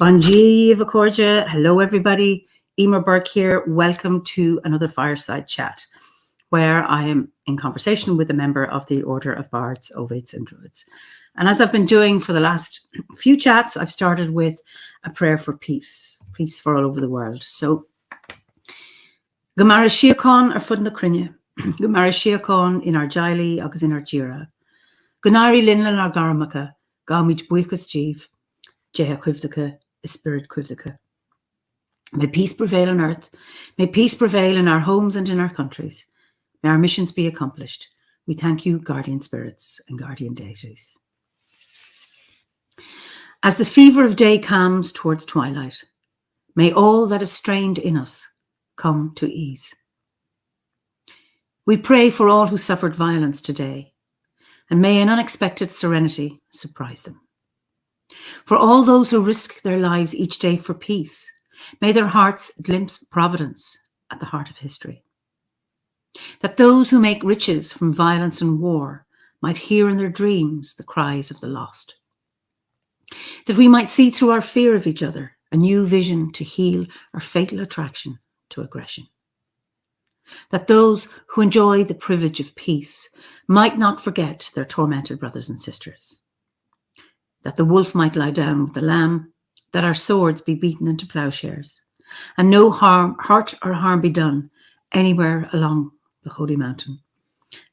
Bonji Vacorja. Hello, everybody. Eimear Burke here. Welcome to another Fireside Chat, where I am in conversation with a member of the Order of Bards, Ovids and Druids. And as I've been doing for the last few chats, I've started with a prayer for peace for all over the world. So, Gemara Shiakon ar fud na crinne, Gemara Shiakon in our Jaili, agus in our Jira. Gunari Linlan ar Garamaka, Gamid Buikas Jeev, Jeha Quivdaka, Spirit Quivdaka. May peace prevail on earth. May peace prevail in our homes and in our countries. May our missions be accomplished. We thank you, guardian spirits and guardian deities. As the fever of day calms towards twilight, may all that is strained in us come to ease. We pray for all who suffered violence today, and may an unexpected serenity surprise them. For all those who risk their lives each day for peace, may their hearts glimpse providence at the heart of history. That those who make riches from violence and war might hear in their dreams the cries of the lost. That we might see through our fear of each other a new vision to heal our fatal attraction to aggression. That those who enjoy the privilege of peace might not forget their tormented brothers and sisters. That the wolf might lie down with the lamb, that our swords be beaten into plowshares, and no hurt or harm be done anywhere along the Holy Mountain.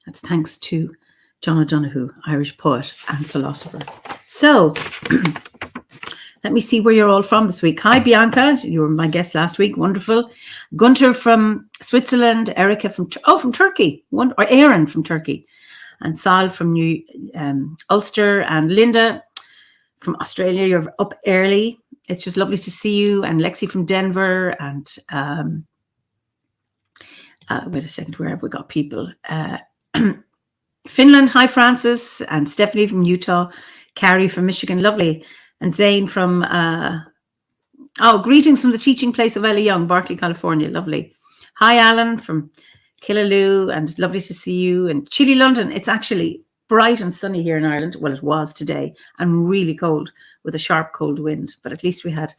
That's thanks to John O'Donoghue, Irish poet and philosopher. So, let me see where you're all from this week. Hi, Bianca. You were my guest last week. Wonderful. Gunter from Switzerland. Erica from Turkey. Or Aaron from Turkey. And Sal from Ulster. And Linda from Australia. You're up early. It's just lovely to see you. And Lexi from Denver. And wait a second, where have we got people? Finland. Hi, Francis. And Stephanie from Utah. Carrie from Michigan. Lovely. And Zane from, greetings from the teaching place of Ella Young, Berkeley, California. Lovely. Hi, Alan from Killaloe, and lovely to see you. And chilly London. It's actually bright and sunny here in Ireland. Well, it was today, and really cold with a sharp cold wind. But at least we had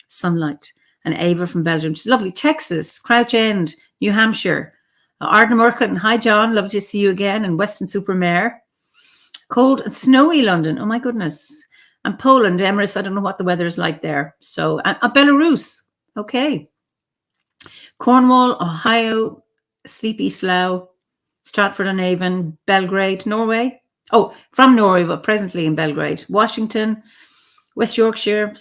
sunlight. And Ava from Belgium. She's lovely. Texas, Crouch End, New Hampshire. Arden Murcutt. Hi, John. Lovely to see you again. And Weston-super-Mare. Cold and snowy London. Oh, my goodness. And Poland, Emirates, I don't know what the weather is like there. So, Belarus, okay. Cornwall, Ohio, Sleepy Slough, Stratford-on-Avon, Belgrade, Norway. Oh, from Norway, but presently in Belgrade. Washington, West Yorkshire,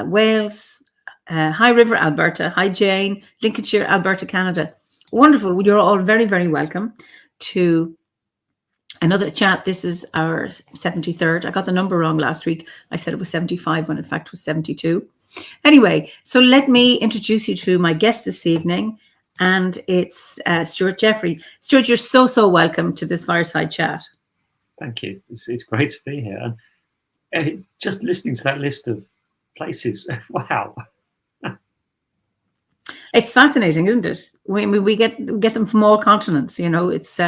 Wales, High River, Alberta. Hi, Jane, Lincolnshire, Alberta, Canada. Wonderful. You're all very, very welcome to another chat. This is our 73rd. I got the number wrong last week. I said it was 75 when in fact it was 72. Anyway, so let me introduce you to my guest this evening, and it's Stuart Jeffrey. Stuart, you're so welcome to this Fireside Chat. Thank you. It's great to be here. And just listening to that list of places, wow. It's fascinating, isn't it? We get them from all continents. You know, it's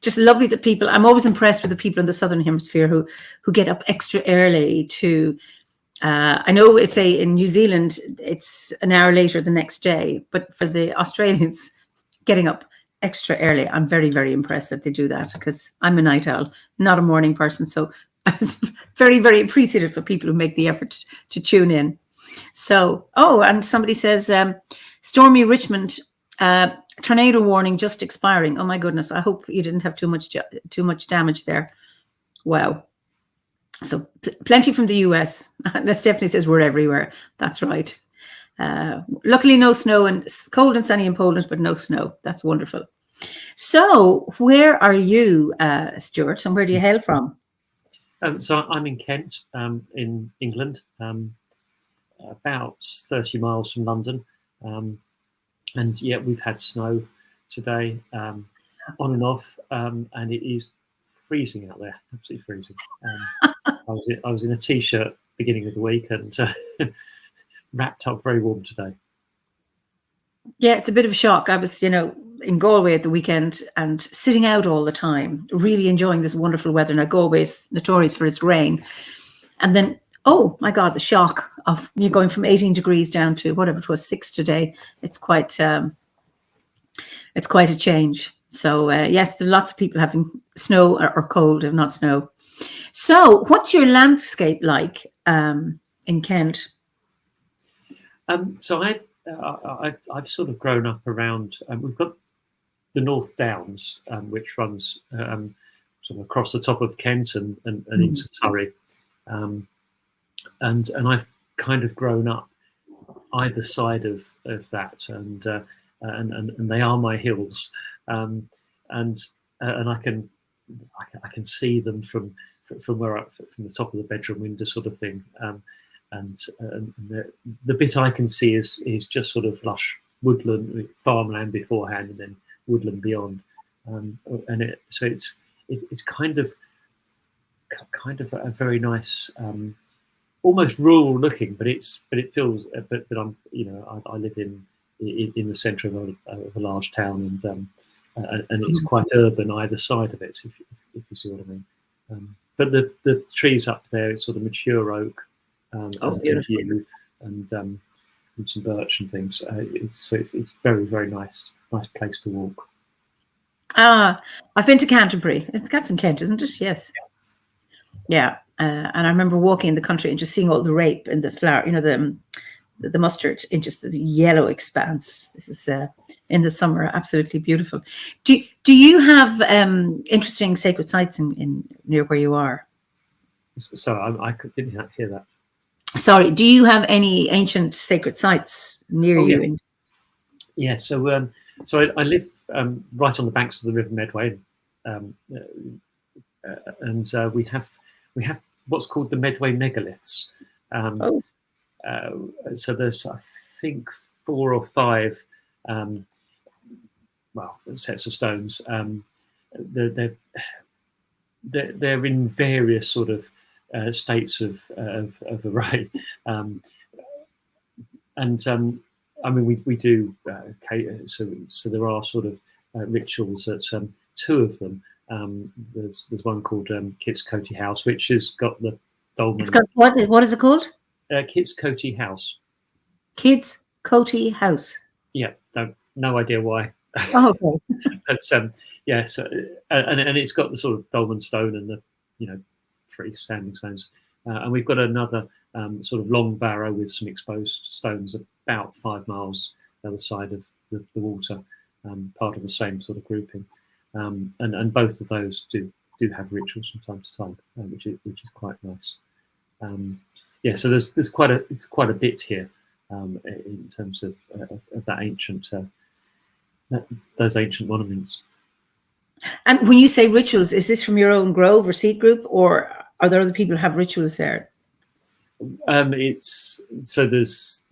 just lovely that people. I'm always impressed with the people in the Southern Hemisphere who get up extra early to. I know it's in New Zealand it's an hour later the next day, but for the Australians getting up extra early, I'm very, very impressed that they do that, because I'm a night owl, not a morning person. So I was very, very appreciative for people who make the effort to tune in. So, and somebody says. Stormy Richmond, tornado warning just expiring. Oh my goodness! I hope you didn't have too much damage there. Wow. So plenty from the US. Stephanie says we're everywhere. That's right. Luckily, no snow, and cold and sunny in Poland, but no snow. That's wonderful. So, where are you, Stuart, and where do you hail from? So I'm in Kent, in England, about 30 miles from London. And yeah, we've had snow today. on and off, and it is freezing out there, absolutely freezing. I was in a t-shirt beginning of the week and wrapped up very warm today. Yeah, it's a bit of a shock. I was, in Galway at the weekend and sitting out all the time, really enjoying this wonderful weather. Now, Galway is notorious for its rain. And then, oh my God, the shock of you going from 18 degrees down to whatever it was, 6 today. It's quite a change. So yes, there are lots of people having snow or cold, if not snow. So what's your landscape like in Kent? So I've sort of grown up around. We've got the North Downs, which runs sort of across the top of Kent and into Surrey, and I've kind of grown up either side of that, and they are my hills, and I can see them from where from the top of the bedroom window, sort of thing. And the bit I can see is just sort of lush woodland, farmland beforehand, and then woodland beyond. So it's kind of a very nice, almost rural looking, but it feels. But I'm I live in the centre of a large town, and it's quite urban either side of it, if you see what I mean. But the trees up there, it's sort of mature oak. And some birch and things. It's very, very nice place to walk. I've been to Canterbury. That's in Kent, isn't it? Yes. Yeah. And I remember walking in the country and just seeing all the rape and the flower, the mustard in just the yellow expanse. This is in the summer, absolutely beautiful. Do you have interesting sacred sites in near where you are? So I didn't hear that. Sorry, do you have any ancient sacred sites near you? Yeah, so I live right on the banks of the River Medway, and we have what's called the Midway Megaliths. So there's, I think, 4 or 5 sets of stones. They're in various sort of states of array, I mean, we do so there are sort of rituals at 2 of them. There's one called Kit's Coty House, which has got the dolmen. It's got what is it called? Kit's Coty House. Kit's Coty House. Yeah, no idea why. Oh, okay. But yes, and it's got the sort of dolmen stone and the 3 standing stones, and we've got another sort of long barrow with some exposed stones about 5 miles the other side of the water, part of the same sort of grouping, and both of those do have rituals from time to time, which is quite nice. So there's quite a bit here in terms of that ancient those ancient monuments. And when you say rituals, is this from your own grove or seed group, or are there other people who have rituals there? There's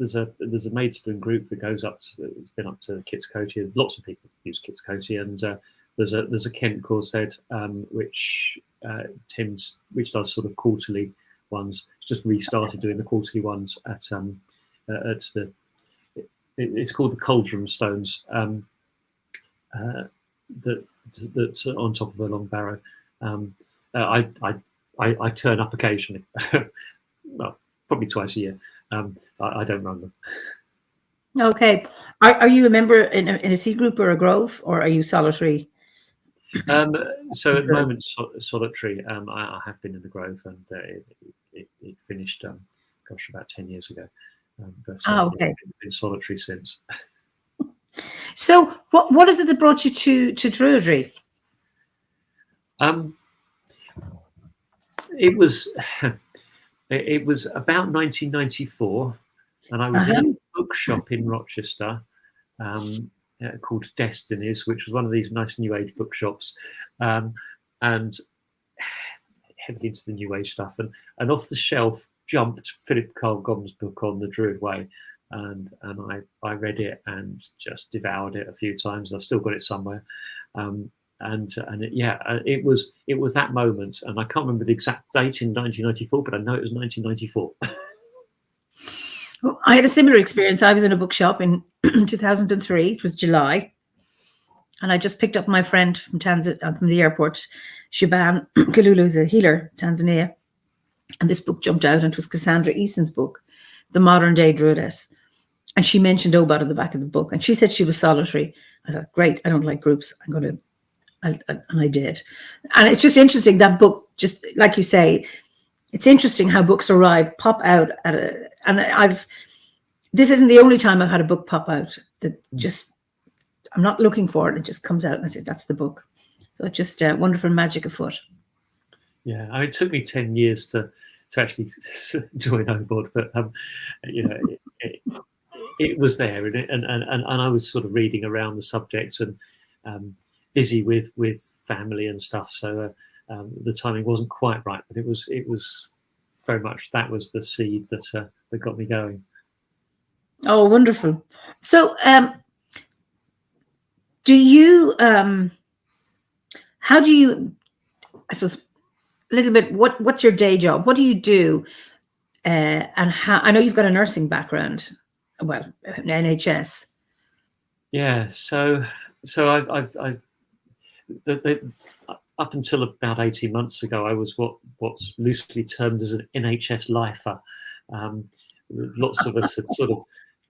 a Maidstone group that goes up. It's been up to Kit's Coty. There's lots of people use Kit's Coty, and there's a Kent Corsed which does sort of quarterly ones. It's just restarted doing the quarterly ones at it's called the Cauldron Stones. That's on top of a long barrow. I turn up occasionally, well, probably twice a year. I don't run them. Okay. Are you a member in a seed group or a grove, or are you solitary? So at the moment, solitary. I have been in the grove, and it finished, about 10 years ago. But okay. I've been solitary since. So what is it that brought you to Druidry? It was about 1994, and I was in a bookshop in Rochester called Destinies, which was one of these nice New Age bookshops, and heavily into the New Age stuff. And off the shelf jumped Philip Carr-Gomm's book on the Druid Way, and I read it and just devoured it a few times. I've still got it somewhere, it was that moment, and I can't remember the exact date in 1994, but I know it was 1994. Well, I had a similar experience. I was in a bookshop in 2003. It was July, and I just picked up my friend from from the airport, Shaban Kalulu, who's a healer, Tanzania, and this book jumped out, and it was Cassandra Eason's book, The Modern Day Druidess. And she mentioned OBOD at the back of the book, and she said she was solitary. I thought, great, I don't like groups. And I did. And it's just interesting, that book, just like you say, it's interesting how books pop out this isn't the only time I've had a book pop out that just, I'm not looking for it. It just comes out and I say, that's the book. So it's just a wonderful magic afoot. Yeah, I mean, it took me 10 years to actually join OBOD, but it was there, and I was sort of reading around the subjects and busy with family and stuff. So the timing wasn't quite right, but it was very much, that was the seed that got me going. Oh, wonderful. So do you how do you, I suppose, a little bit, what's your day job? What do you do? And how, I know you've got a nursing background, well, NHS. Yeah, so I've up until about 18 months ago, I was what's loosely termed as an NHS lifer. Lots of us had sort of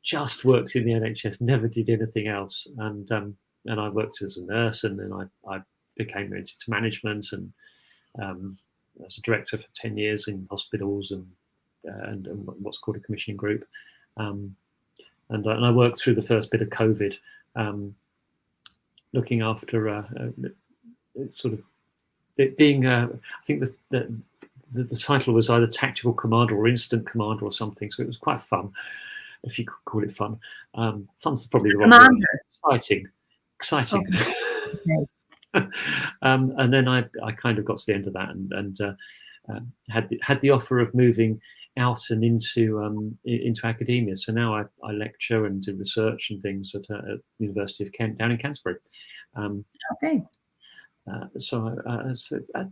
just worked in the NHS, never did anything else, and I worked as a nurse, and then I became into management, and I was a director for 10 years in hospitals and what's called a commissioning group, and I worked through the first bit of COVID, looking after sort of it being I think the title was either tactical commander or incident commander or something, so it was quite fun, if you could call it fun. Fun's probably the wrong word. Exciting. Okay. And then I kind of got to the end of that and had the offer of moving out and into academia. So now I lecture and do research and things at the University of Kent down in Canterbury. Okay. So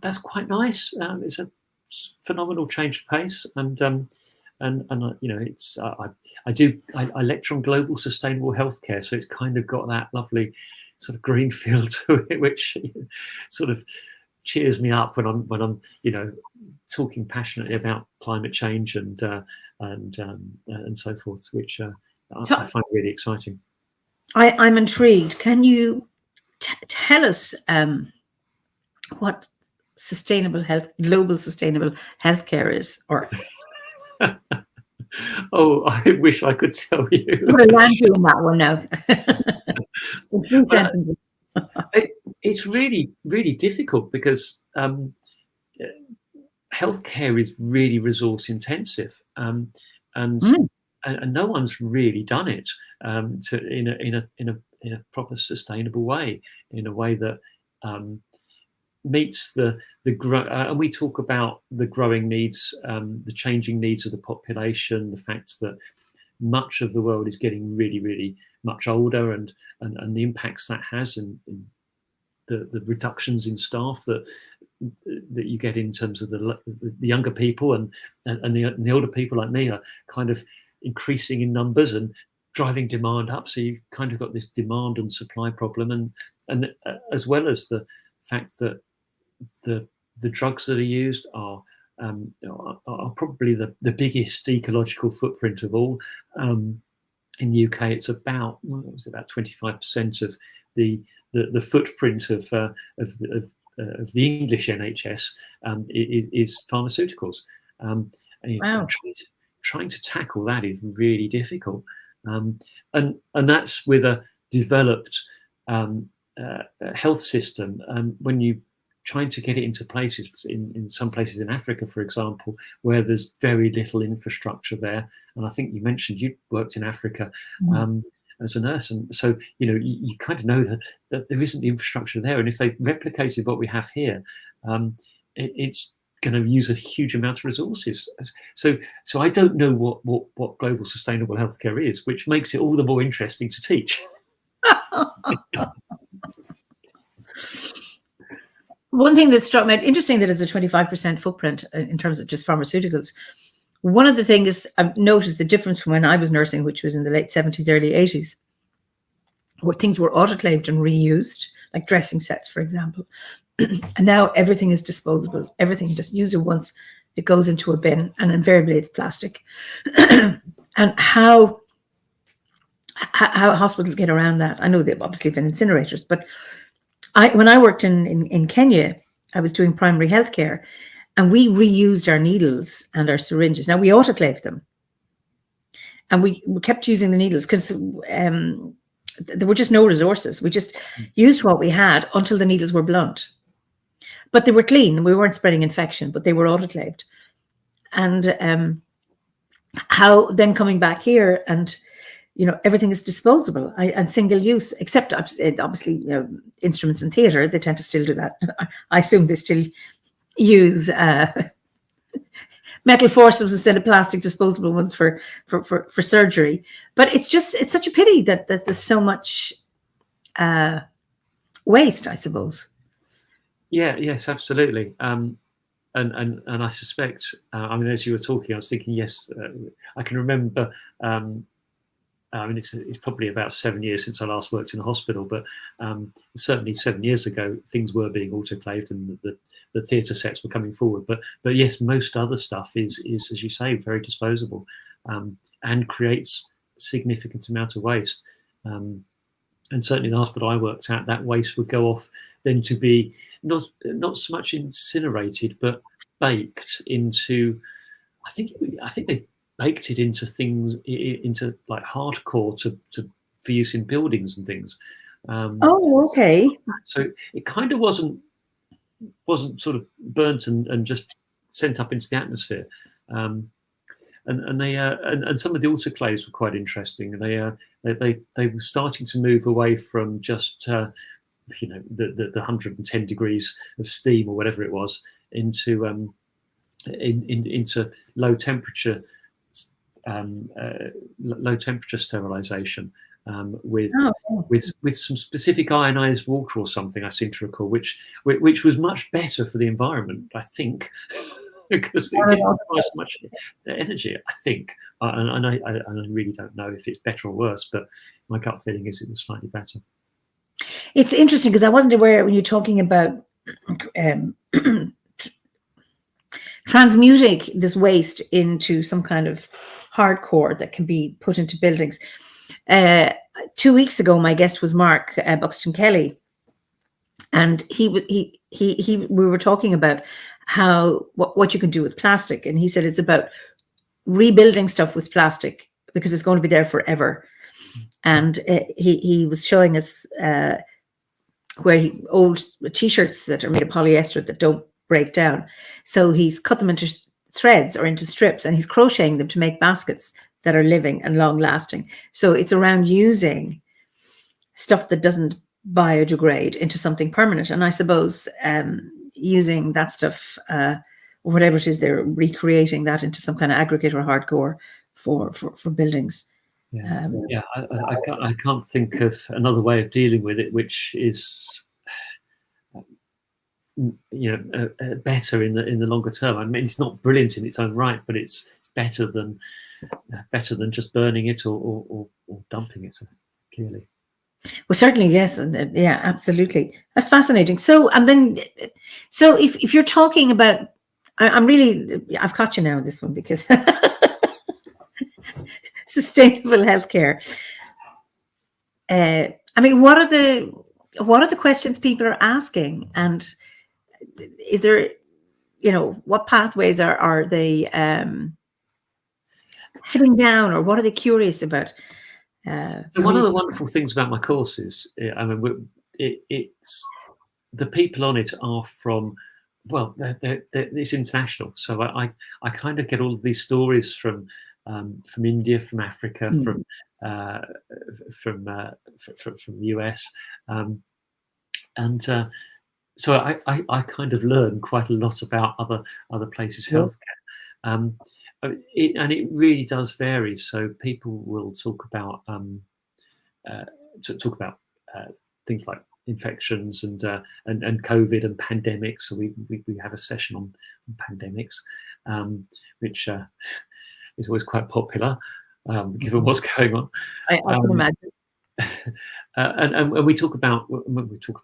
that's quite nice. It's a phenomenal change of pace, and it's I lecture on global sustainable healthcare, so it's kind of got that lovely sort of green feel to it, which sort of cheers me up when I'm talking passionately about climate change and so forth, which I find really exciting. I'm intrigued. Can you tell us what global sustainable healthcare is? Or oh, I wish I could tell you. We're land doing that one now. It's really, really difficult because healthcare is really resource intensive, and no one's really done it in a proper sustainable way, in a way that meets the and we talk about the growing needs, the changing needs of the population, the fact that much of the world is getting really, really much older, and the impacts that has, and the reductions in staff that you get in terms of the younger people, and the older people like me are kind of increasing in numbers and driving demand up. So you've kind of got this demand and supply problem, and as well as the fact that the drugs that are used are probably the biggest ecological footprint of all. In the UK, it's about 25% of the footprint of the English NHS is pharmaceuticals. Wow. Trying to tackle that is really difficult, and that's with a developed health system. When you trying to get it into places, in some places in Africa, for example, where there's very little infrastructure there. And I think you mentioned you worked in Africa as a nurse, and so you kind of know that there isn't the infrastructure there. And if they replicated what we have here, it's going to use a huge amount of resources. So I don't know what global sustainable healthcare is, which makes it all the more interesting to teach. One thing that struck me, interesting that it's a 25% footprint in terms of just pharmaceuticals. One of the things I've noticed the difference from when I was nursing, which was in the late 70s, early 80s, where things were autoclaved and reused, like dressing sets, for example. And now everything is disposable. Everything, just use it once, it goes into a bin, and invariably it's plastic. And how hospitals get around that? I know they obviously have incinerators, but when I worked in Kenya, I was doing primary healthcare, and we reused our needles and our syringes. Now, we autoclaved them, and we kept using the needles because there were just no resources. We just used what we had until the needles were blunt. But they were clean. We weren't spreading infection, but they were autoclaved. And how then coming back here and, everything is disposable and single use, except obviously, instruments in theatre, they tend to still do that. I assume they still use metal forceps instead of plastic disposable ones for surgery. But it's such a pity that there's so much waste, I suppose. Yeah, yes, absolutely. And I suspect, as you were talking, I was thinking, yes, I can remember. It's probably about 7 years since I last worked in a hospital, but certainly 7 years ago, things were being autoclaved and the theatre sets were coming forward. But yes, most other stuff is, as you say, very disposable and creates a significant amount of waste. And certainly the hospital I worked at, that waste would go off then to be not so much incinerated, but baked into. I think they baked it into things, into like hardcore for use in buildings and things. Okay. So it kind of wasn't sort of burnt and just sent up into the atmosphere. And some of the autoclaves were quite interesting. They were starting to move away from just the 110 degrees of steam or whatever it was into low temperature sterilization with some specific ionized water or something. I seem to recall, which was much better for the environment, I think. Because it didn't require so much energy, I think. And I really don't know if it's better or worse, but my gut feeling is it was slightly better. It's interesting because I wasn't aware when you're talking about transmuting this waste into some kind of hardcore that can be put into buildings. 2 weeks ago, my guest was Mark Buxton Kelly, and we were talking about what you can do with plastic, and he said it's about rebuilding stuff with plastic because it's going to be there forever. And he was showing us old t-shirts that are made of polyester that don't break down, so he's cut them into threads or into strips, and he's crocheting them to make baskets that are living and long lasting. So it's around using stuff that doesn't biodegrade into something permanent. And I suppose using that stuff, or whatever it is, they're recreating that into some kind of aggregate or hardcore for buildings. I can't think of another way of dealing with it, which is better in the longer term. I mean, it's not brilliant in its own right, but it's better than just burning it or dumping it. Clearly. Well, certainly, yes, and yeah, absolutely, fascinating. So if you're talking about, I've caught you now on this one because sustainable healthcare. What are the questions people are asking, and is there, what pathways are they heading down, or what are they curious about? So one of the wonderful things about my courses, it's the people on it are from, it's international. So I kind of get all of these stories from India, from Africa, from the US, so I kind of learn quite a lot about other places' healthcare. It really does vary. So people will talk about things like infections and COVID and pandemics. So we have a session on pandemics, which is always quite popular given what's going on. I can imagine. And we talk a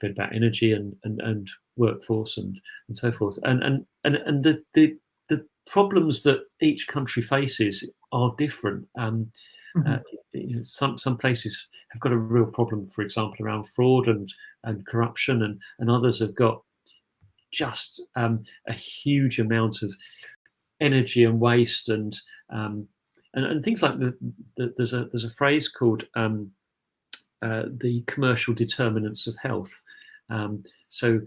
bit about energy and workforce and so forth, and the problems that each country faces are different. Some places have got a real problem, for example, around fraud and corruption, and others have got just a huge amount of energy and waste and things like there's a phrase called the commercial determinants of health. So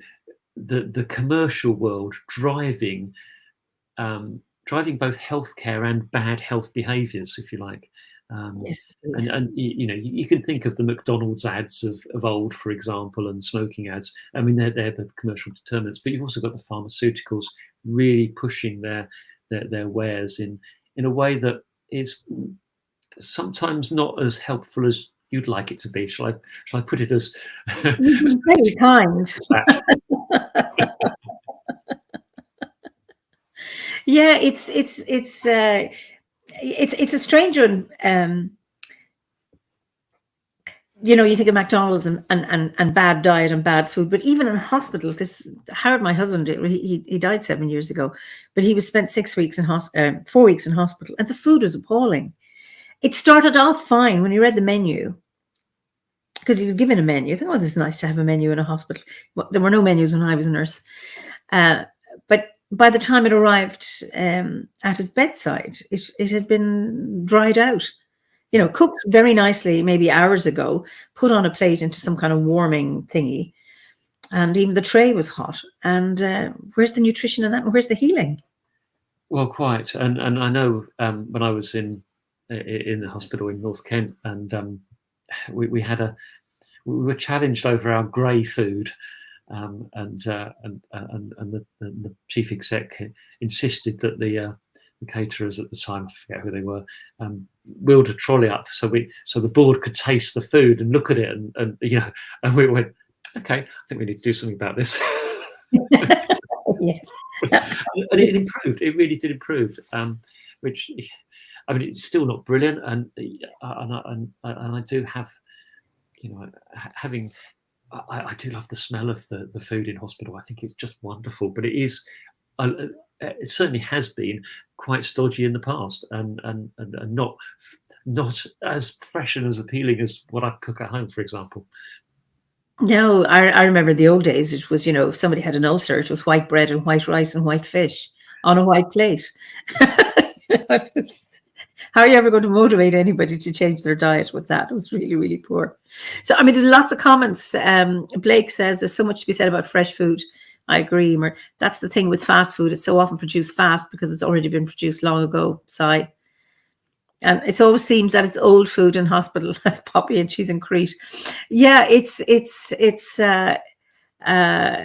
the commercial world driving both healthcare and bad health behaviours, if you like. Yes, and you can think of the McDonald's ads of old, for example, and smoking ads. I mean, they're the commercial determinants, but you've also got the pharmaceuticals really pushing their wares in a way that is sometimes not as helpful as you'd like it to be. Shall I put it as very kind? Yeah, it's a strange one. You think of McDonald's and bad diet and bad food, but even in hospital, because Howard, my husband, he died 7 years ago, but he was spent 4 weeks in hospital, and the food was appalling. It started off fine when he read the menu, because he was given a menu. I think, oh, this is nice to have a menu in a hospital. Well, there were no menus when I was a nurse, but by the time it arrived at his bedside, it had been dried out. Cooked very nicely, maybe hours ago, put on a plate into some kind of warming thingy, and even the tray was hot. And where's the nutrition in that? And where's the healing? Well, quite. And I know when I was in the hospital in North Kent, and we were challenged over our grey food, and the chief exec insisted that the caterers at the time, I forget who they were, wheeled a trolley up so the board could taste the food and look at it, and we went, okay, I think we need to do something about this. Yes. And it improved. It really did improve. Which, I mean, it's still not brilliant, and I do have, having. I do love the smell of the food in hospital. I think it's just wonderful. But it is, it certainly has been quite stodgy in the past, and not as fresh and as appealing as what I cook at home, for example. No, I remember the old days. It was, if somebody had an ulcer, it was white bread and white rice and white fish on a white plate. How are you ever going to motivate anybody to change their diet with that? It was really, really poor. So, I mean, there's lots of comments. Blake says there's so much to be said about fresh food. I agree. That's the thing with fast food. It's so often produced fast because it's already been produced long ago. Sigh. And it always seems that it's old food in hospital. That's Poppy, and she's in Crete. Yeah, Hannah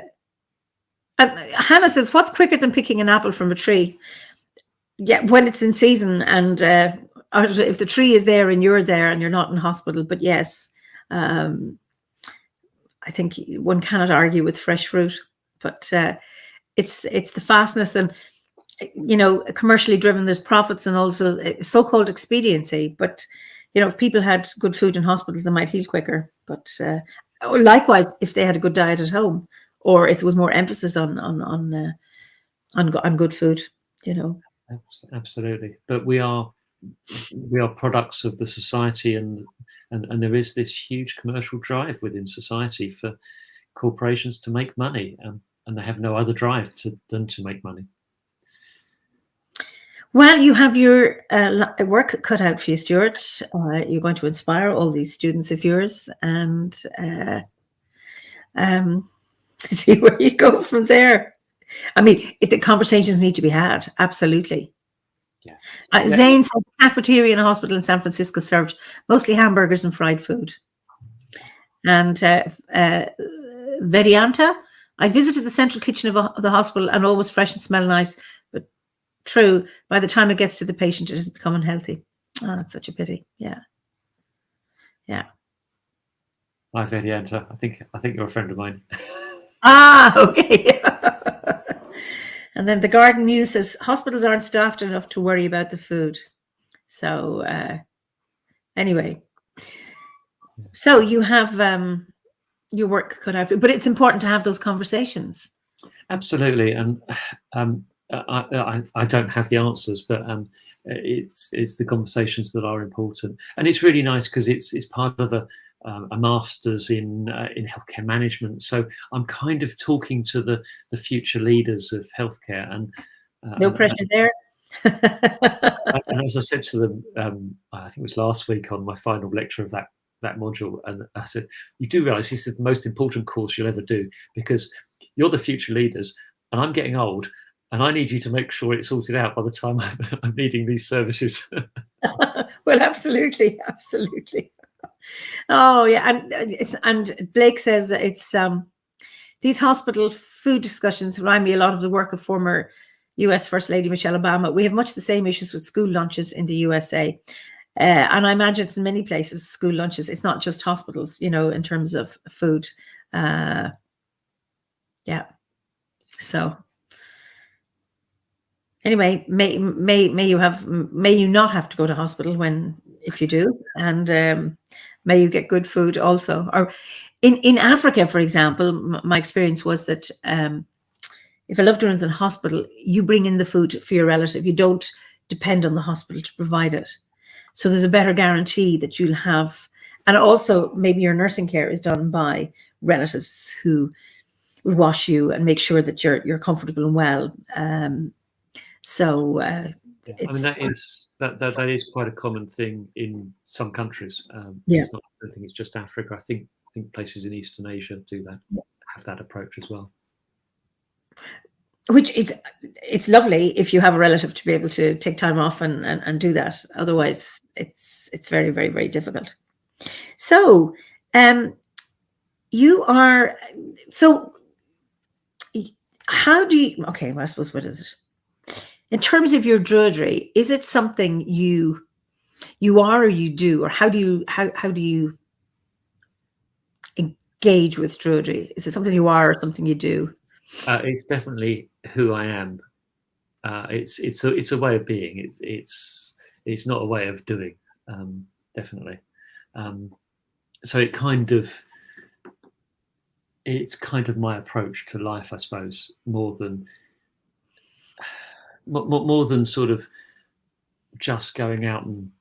says, what's quicker than picking an apple from a tree? Yeah, when it's in season, and if the tree is there and you're there and you're not in hospital. But yes, I think one cannot argue with fresh fruit. But it's the fastness and, commercially driven. There's profits and also so-called expediency. But if people had good food in hospitals, they might heal quicker. But likewise, if they had a good diet at home, or if there was more emphasis on good food, Absolutely. But we are products of the society, and there is this huge commercial drive within society for corporations to make money, and they have no other drive than to make money. Well, you have your work cut out for you, Stuart. You're going to inspire all these students of yours, and see where you go from there. I mean, the conversations need to be had. Absolutely. Yeah. Zane said the cafeteria in a hospital in San Francisco served mostly hamburgers and fried food. And Verianta, I visited the central kitchen of the hospital and always fresh and smell nice. But true, by the time it gets to the patient, it has become unhealthy. Oh, it's such a pity. Yeah. Yeah. Hi, Vedianta. I think you're a friend of mine. Ah, okay. And then the Garden News says hospitals aren't staffed enough to worry about the food. So anyway, so you have your work cut out, but it's important to have those conversations. Absolutely, and I don't have the answers, but it's the conversations that are important, and it's really nice because it's part of a master's in healthcare management. So I'm kind of talking to the future leaders of healthcare, and No pressure there. and as I said to them, I think it was last week on my final lecture of that module, and I said, you do realise this is the most important course you'll ever do, because you're the future leaders, and I'm getting old, and I need you to make sure it's sorted out by the time I'm needing these services. Well, absolutely. Oh yeah, and Blake says that it's these hospital food discussions remind me a lot of the work of former US First Lady Michelle Obama. We have much the same issues with school lunches in the USA. And I imagine it's in many places, school lunches. It's not just hospitals, in terms of food. Yeah. So anyway, may you not have to go to hospital if you do, and may you get good food also. Or in Africa, for example, my experience was that if a loved one's in hospital, you bring in the food for your relative. You don't depend on the hospital to provide it. So there's a better guarantee that you'll have, and also maybe your nursing care is done by relatives who will wash you and make sure that you're comfortable and well. So I mean, that is quite a common thing in some countries. It's not, I don't think it's just Africa. I think places in Eastern Asia do that, have that approach as well. Which it's lovely if you have a relative to be able to take time off and do that. Otherwise, it's very, very, very difficult. So, you are. So, how do you? Okay, well, I suppose what is it? In terms of your Druidry, is it something you are or you do, or how do you engage with Druidry? Is it something you are or something you do? It's definitely who I am. It's a way of being. It's not a way of doing. Definitely. So it's kind of my approach to life, I suppose, more than sort of just going out and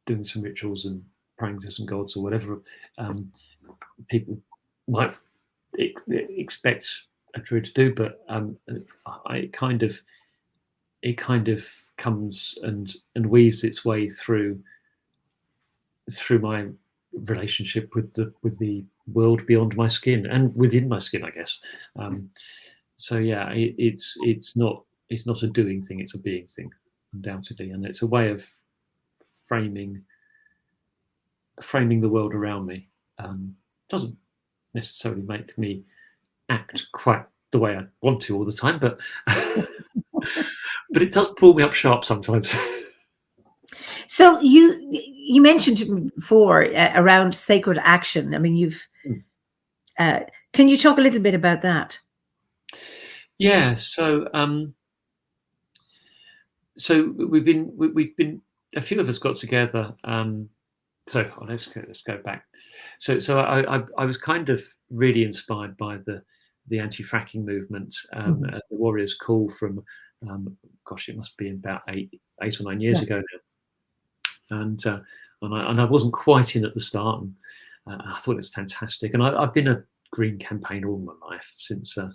doing some rituals and praying to some gods or whatever people might expect a druid to do, but it kind of comes and weaves its way through my relationship with the world beyond my skin and within my skin, I guess. So yeah, it's not a doing thing; it's a being thing, undoubtedly, and it's a way of framing the world around me. Doesn't necessarily make me act quite the way I want to all the time, but but it does pull me up sharp sometimes. So you mentioned before around sacred action. I mean, you've can you talk a little bit about that? Yeah. So we've been a few of us got together. So let's go back. So I was kind of really inspired by the anti-fracking movement, the Warriors' Call from gosh, it must be about eight or 9 years ago now. And I wasn't quite in at the start, and I thought it was fantastic. And I've been a Green campaigner all my life since I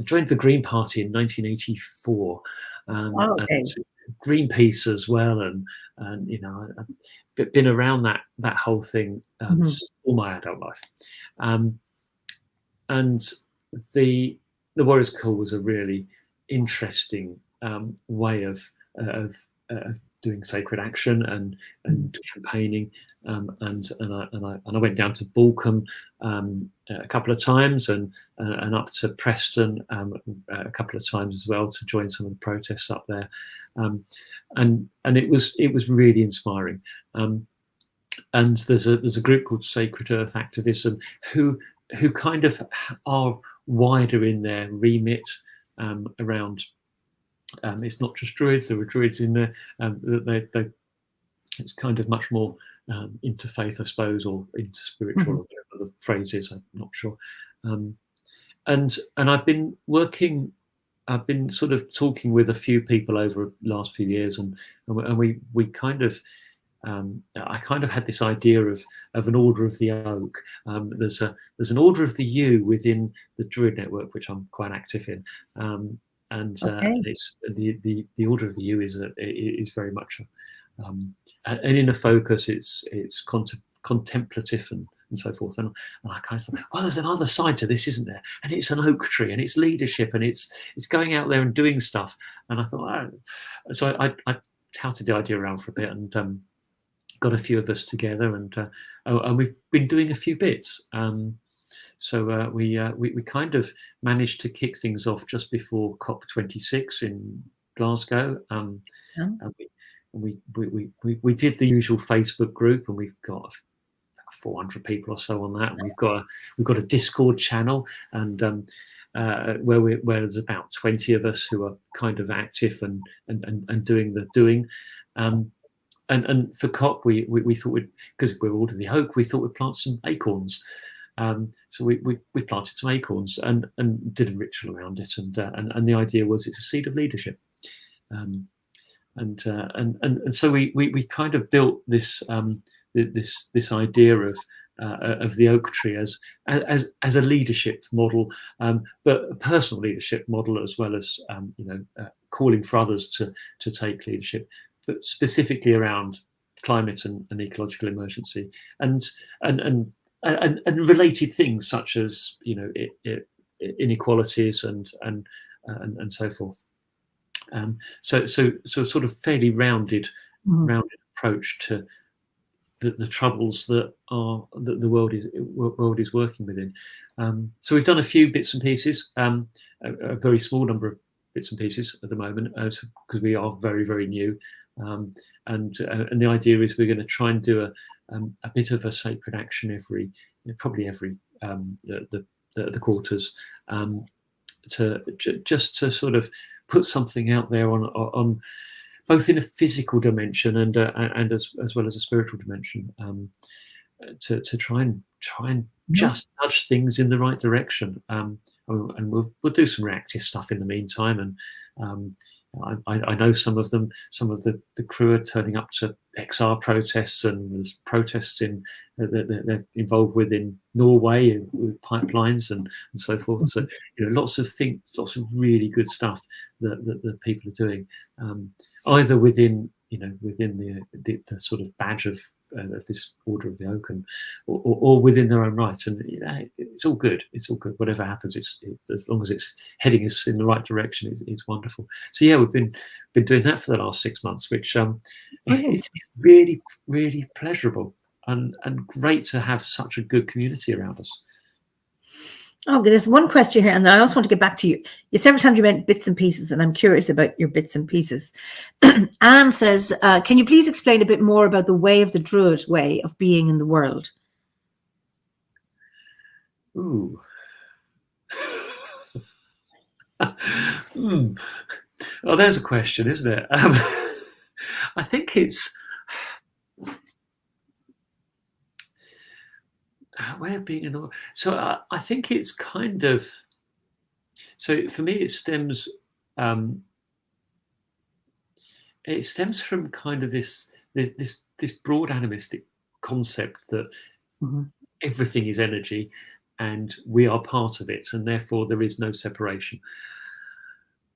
joined the Green Party in 1984. Okay. And Greenpeace as well, and I've been around that whole thing all my adult life. And the Warriors' Call was a really interesting way of doing sacred action and campaigning, and I went down to Balcombe a couple of times and up to Preston a couple of times as well to join some of the protests up there, and it was really inspiring. and there's a group called Sacred Earth Activism who kind of are wider in their remit around. It's not just druids; there are druids in there. It's kind of much more interfaith, I suppose, or interspiritual, or whatever the phrase is. I'm not sure. And I've been working. I've been sort of talking with a few people over the last few years, and we kind of. I kind of had this idea of an Order of the Oak. There's an Order of the U within the Druid network, which I'm quite active in, and it's the Order of the U is very much an inner focus. It's contemplative and so forth. And I kind of thought, well, there's another side to this, isn't there? And it's an oak tree, and it's leadership, and it's going out there and doing stuff. And I thought, so I touted the idea around for a bit, and got a few of us together, and we've been doing a few bits. So we kind of managed to kick things off just before COP26 in Glasgow. And we did the usual Facebook group, and we've got 400 people or so on that. And we've got a Discord channel, and where there's about 20 of us who are kind of active and doing the doing. And for COP, we thought because we're Order of the Oak, we thought we'd plant some acorns. So we planted some acorns and did a ritual around it, and the idea was it's a seed of leadership. And so we kind of built this this idea of the oak tree as a leadership model, but a personal leadership model, as well as calling for others to take leadership, but specifically around climate and ecological emergency and related things such as inequalities and so forth. So sort of fairly rounded approach to the troubles that the world is working within. So we've done a few bits and pieces, a very small number of bits and pieces at the moment, because we are very, very new. And the idea is we're going to try and do a bit of a sacred action probably every the quarters, just to sort of put something out there on both in a physical dimension and as well as a spiritual dimension, to try and just nudge things in the right direction. And we'll do some reactive stuff in the meantime. And I know some of the crew are turning up to XR protests, and there's protests they're involved with in Norway with pipelines and so forth. So lots of really good stuff that people are doing, either within the sort of badge of this Order of the Oak, or within their own right. And it's all good. It's all good. Whatever happens, as long as it's heading us in the right direction, it's wonderful. So yeah, we've been doing that for the last 6 months, which is really, really pleasurable and great to have such a good community around us. Oh, there's one question here, and I also want to get back to you. Several times you meant bits and pieces, and I'm curious about your bits and pieces. Anne says, can you please explain a bit more about the way of the Druid way of being in the world? Ooh. Well, there's a question, isn't it? I think it's way of being in the world. So I think it's kind of, so for me it stems from kind of this broad animistic concept that everything is energy and we are part of it, and therefore there is no separation.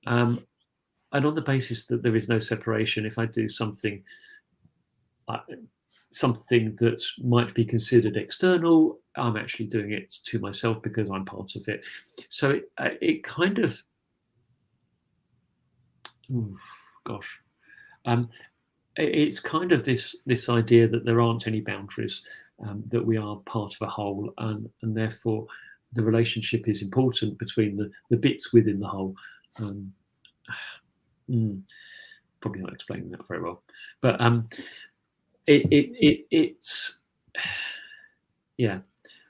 And on the basis that there is no separation, if I do something that might be considered external, I'm actually doing it to myself because I'm part of it. So it kind of, it's kind of this idea that there aren't any boundaries, that we are part of a whole, and therefore the relationship is important between the bits within the whole. Probably not explaining that very well, but it's yeah,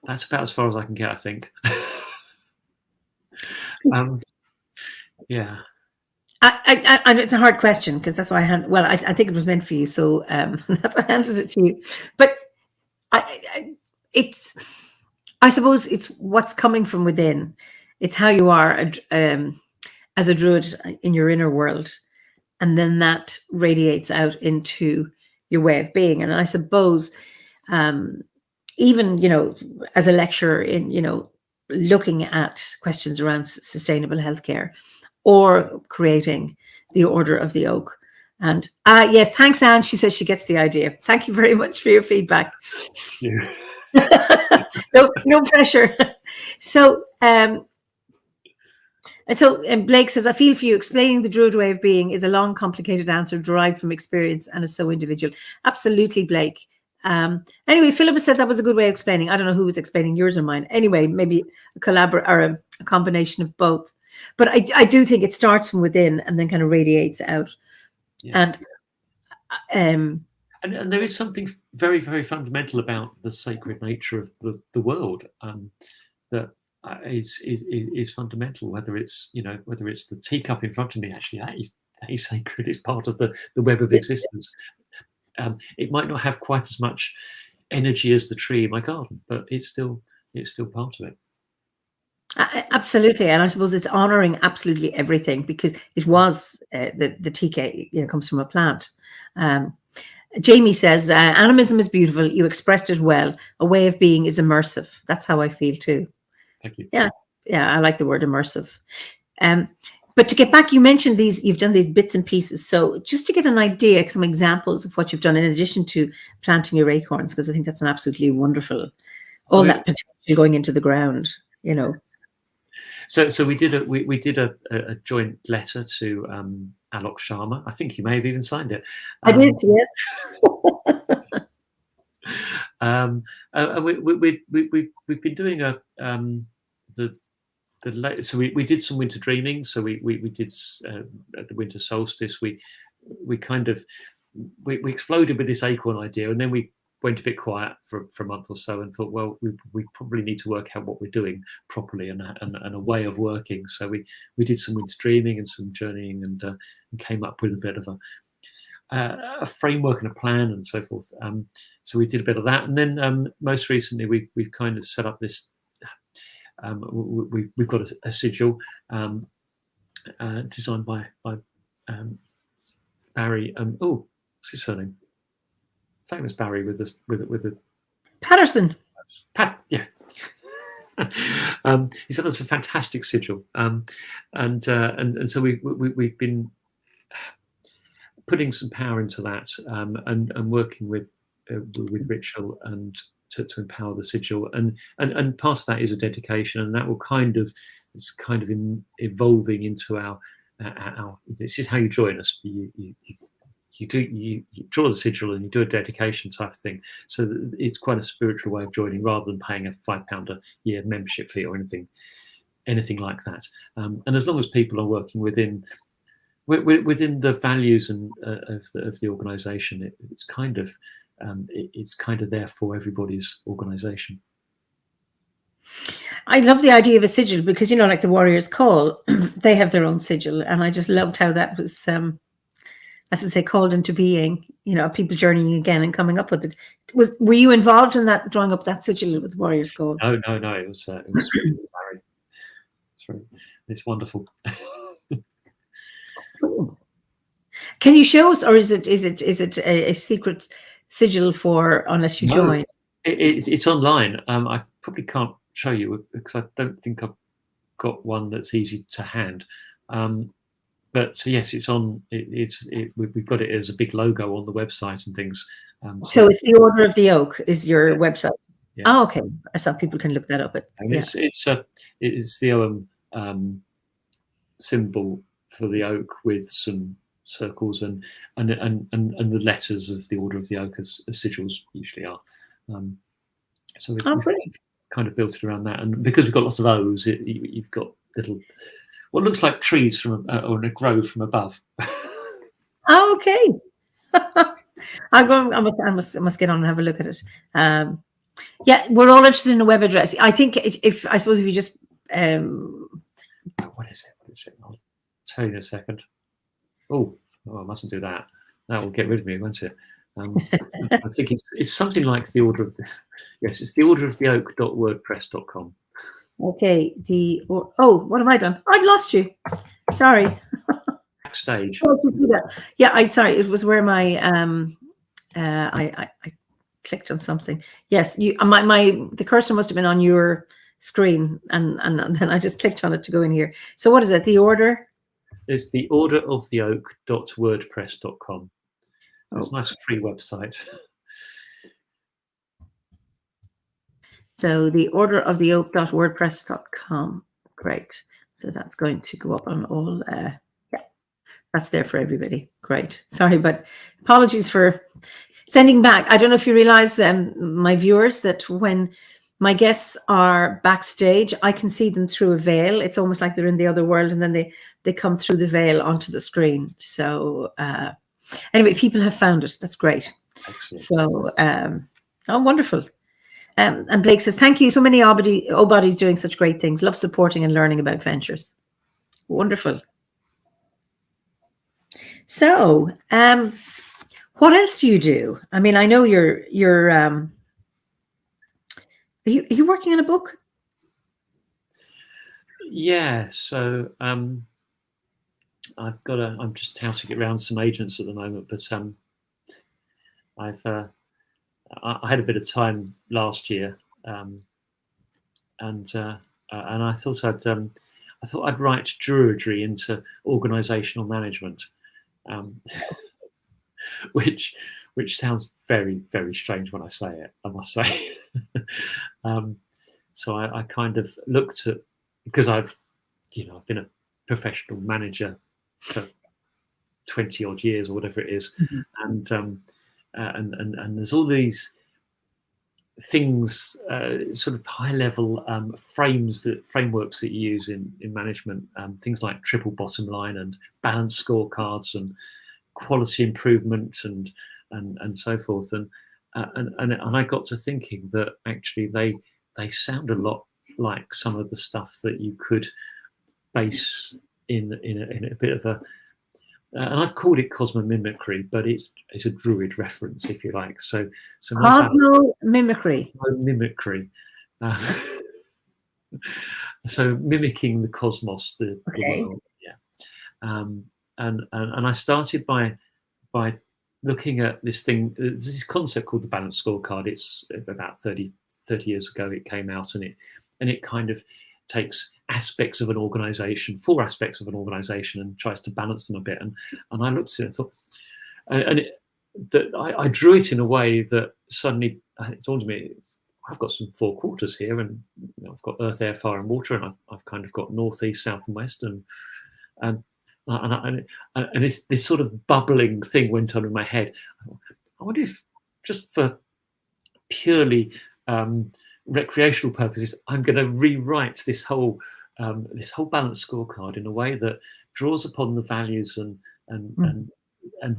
that's about as far as I can get, I think. Yeah. And it's a hard question because that's why I think it was meant for you, so that's why I handed it to you. But I suppose it's what's coming from within. It's how you are as a druid in your inner world, and then that radiates out into your way of being. And I suppose even as a lecturer in looking at questions around sustainable healthcare, or creating the Order of the Oak. And yes, thanks, Anne. She says she gets the idea. Thank you very much for your feedback. Yeah. No pressure. So Blake says, I feel for you. Explaining the Druid way of being is a long, complicated answer derived from experience and is so individual. Absolutely, Blake. Anyway, Philip said that was a good way of explaining. I don't know who was explaining, yours or mine. Anyway, maybe a combination of both. But I do think it starts from within and then kind of radiates out. Yeah. And there is something very, very fundamental about the sacred nature of the world that is fundamental. Whether it's the teacup in front of me, actually that is sacred. It's part of the web of existence. It might not have quite as much energy as the tree in my garden, but it's still part of it. Absolutely, and I suppose it's honouring absolutely everything because it was the TK comes from a plant. Jamie says animism is beautiful. You expressed it well. A way of being is immersive. That's how I feel too. Thank you. Yeah, I like the word immersive. But to get back, you mentioned you've done these bits and pieces. So just to get an idea, some examples of what you've done in addition to planting your acorns, because I think that's an absolutely wonderful, that potential going into the ground. So we did a joint letter to Alok Sharma. I think you may have even signed it. I did, yes. We've been doing so we did some winter dreaming. So we did at the winter solstice. We exploded with this acorn idea, and then we went a bit quiet for a month or so and thought, well, we probably need to work out what we're doing properly and a way of working. So we did some winter dreaming and some journeying and came up with a bit of a framework and a plan and so forth. So we did a bit of that, and then most recently we've kind of set up this. We've got a sigil designed by Barry. What's his surname? Famous Barry with the Patterson. Yeah. He said that's a fantastic sigil, and so we've been putting some power into that, and working with ritual and to empower the sigil, and part of that is a dedication, and that will it's kind of evolving into our. This is how you join us. You draw the sigil and you do a dedication type of thing. So it's quite a spiritual way of joining rather than paying a £5 a year membership fee or anything like that. And as long as people are working within the values and of the organisation, it's kind of there for everybody's organisation. I love the idea of a sigil because like the Warriors' Call, they have their own sigil, and I just loved how that was. As I say, called into being, people journeying again and coming up with it. Were you involved in that, drawing up that sigil with Warriors' Call? No. It was Barry. It's wonderful. Can you show us, or is it a secret sigil for unless you join? It's online. I probably can't show you because I don't think I've got one that's easy to hand. But so yes, it's on. We've got it as a big logo on the website and things. So it's the Order of the Oak is your website. Yeah. Oh, okay. So people can look that up. It's the OM symbol for the oak with some circles and the letters of the Order of the Oak as sigils usually are. So we've kind of built it around that, and because we've got lots of O's, you've got little. What looks like trees or a grove from above. Oh, okay. I'm going. I must get on and have a look at it. Yeah, we're all interested in a web address. I think if I suppose if you just what is it? What is it? I'll tell you in a second. Oh, I mustn't do that. That will get rid of me, won't it? I think it's something like the order of the yes, it's the order of the oak.wordpress.com. Okay. What have I done? I've lost you. Sorry. Backstage. Yeah, sorry. It was where my I clicked on something. Yes, you. The cursor must have been on your screen, and then I just clicked on it to go in here. So what is it? The order? It's the order of the oak.wordpress.com. It's a nice free website. So the order of the oak.wordpress.com. Great. So that's going to go up on all. Yeah, that's there for everybody. Great. Sorry, but apologies for sending back. I don't know if you realize, my viewers, that when my guests are backstage, I can see them through a veil. It's almost like they're in the other world, and then they come through the veil onto the screen. So anyway, people have found it. That's great. Excellent. So, wonderful. And Blake says, thank you. So many OBODs doing such great things. Love supporting and learning about ventures. Wonderful. So, what else do you do? I mean, I know you're are you working on a book? Yeah. So I'm just touting it around some agents at the moment, but I had a bit of time last year, and I thought I'd write Druidry into organisational management, which sounds very, very strange when I say it, I must say. So I kind of looked at, because I've been a professional manager for 20 odd years or whatever it is, and there's all these things, sort of high level frameworks that you use in management, things like triple bottom line and balanced scorecards and quality improvement and so forth, and I got to thinking that actually they sound a lot like some of the stuff that you could base in a bit of a and I've called it Cosmomimicry, but it's a Druid reference, if you like. So Cosmomimicry. Mimicry. So mimicking the cosmos, the world. Yeah. And I started by looking at this thing. There's this concept called the balanced scorecard. It's about 30 years ago it came out, and it kind of takes aspects of an organization, 4 aspects of an organization, and tries to balance them a bit. And I looked at it and thought, I drew it in a way that suddenly it dawned on me, I've got some 4 quarters here, and I've got earth, air, fire, and water, and I've kind of got north, east, south, and west, and this sort of bubbling thing went on in my head. I thought, I wonder if, just for purely recreational purposes, I'm going to rewrite this whole balanced scorecard in a way that draws upon the values and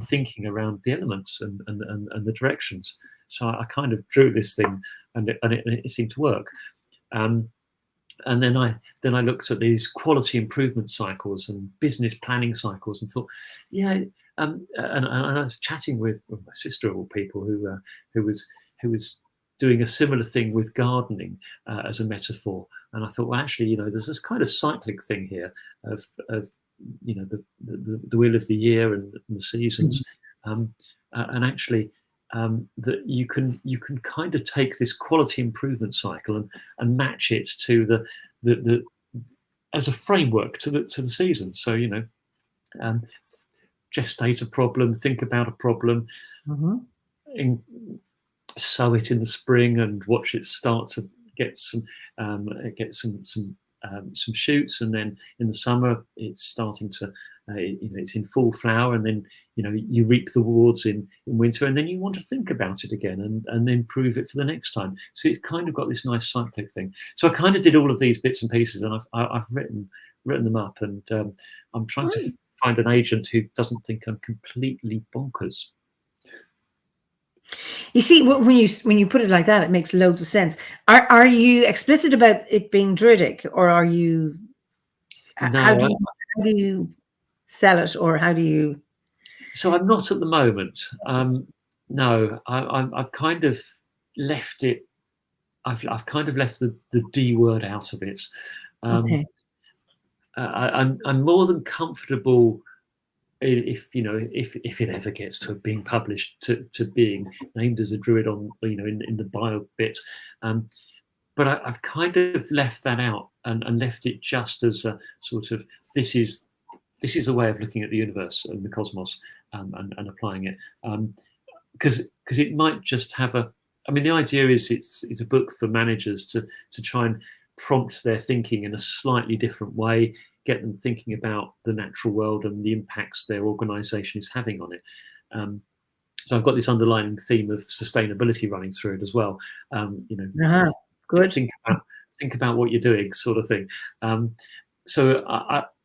thinking around the elements and the directions. So I kind of drew this thing, and it seemed to work. And then I looked at these quality improvement cycles and business planning cycles and thought, yeah. And I was chatting with my sister of all people who was doing a similar thing with gardening as a metaphor. And I thought, well, actually, there's this kind of cyclic thing here of the wheel of the year and the seasons, and actually that you can kind of take this quality improvement cycle and match it to the as a framework to the season. So gestate a problem, think about a problem, sow it in the spring and watch it start to get some shoots, and then in the summer it's starting to it's in full flower, and then you reap the rewards in winter, and then you want to think about it again and improve it for the next time. So it's kind of got this nice cyclic thing. So I kind of did all of these bits and pieces, and I've written them up, and I'm trying to find an agent who doesn't think I'm completely bonkers. You see, when you put it like that, it makes loads of sense. Are you explicit about it being druidic, or are you? How No, do you sell it, or how do you? so I'm not at the moment. No, I've kind of left it. I've kind of left the D word out of it. Okay. I'm more than comfortable if if it ever gets to being published to being named as a druid on in the bio bit. But I've kind of left that out and left it just as a sort of this is a way of looking at the universe and the cosmos, and applying it, because it might just have a. I mean, the idea is it's a book for managers to try and prompt their thinking in a slightly different way, get them thinking about the natural world and the impacts their organisation is having on it. So I've got this underlying theme of sustainability running through it as well. Good. Think about what you're doing, sort of thing. So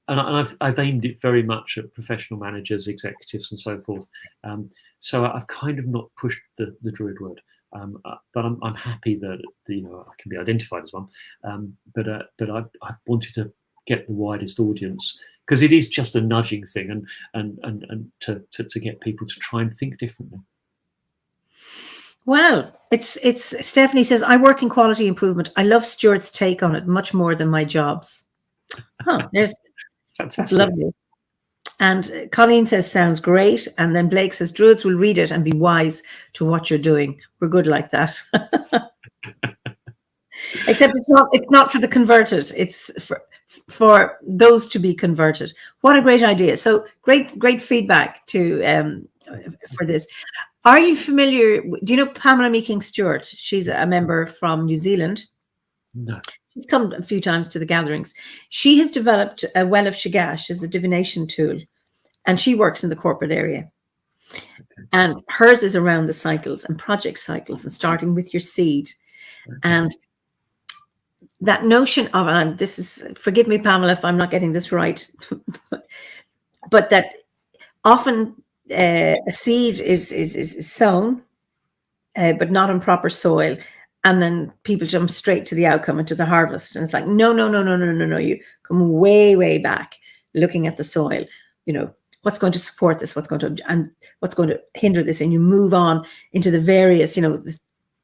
I've aimed it very much at professional managers, executives, and so forth. So I've kind of not pushed the druid word, but I'm happy that I can be identified as one. But I wanted to get the widest audience, because it is just a nudging thing, and to get people to try and think differently. Well, it's Stephanie says, I work in quality improvement. I love Stuart's take on it much more than my jobs. There's that's lovely. And Colleen says, sounds great. And then Blake says, druids will read it and be wise to what you're doing. We're good like that. Except it's not for the converted. It's for those to be converted. What a great idea. So great feedback for this. Are you familiar? Do you know Pamela Meeking Stewart? She's a member from New Zealand. No. She's come a few times to the gatherings. She has developed a Well of Chigash as a divination tool, and she works in the corporate area. Okay. And hers is around the cycles and project cycles and starting with your seed. Okay. And that notion of, and this is, forgive me, Pamela, if I'm not getting this right, but that often a seed is sown, but not in proper soil. And then people jump straight to the outcome and to the harvest. And it's like, no. You come way, way back looking at the soil, what's going to support this, what's going to hinder this. And you move on into the various,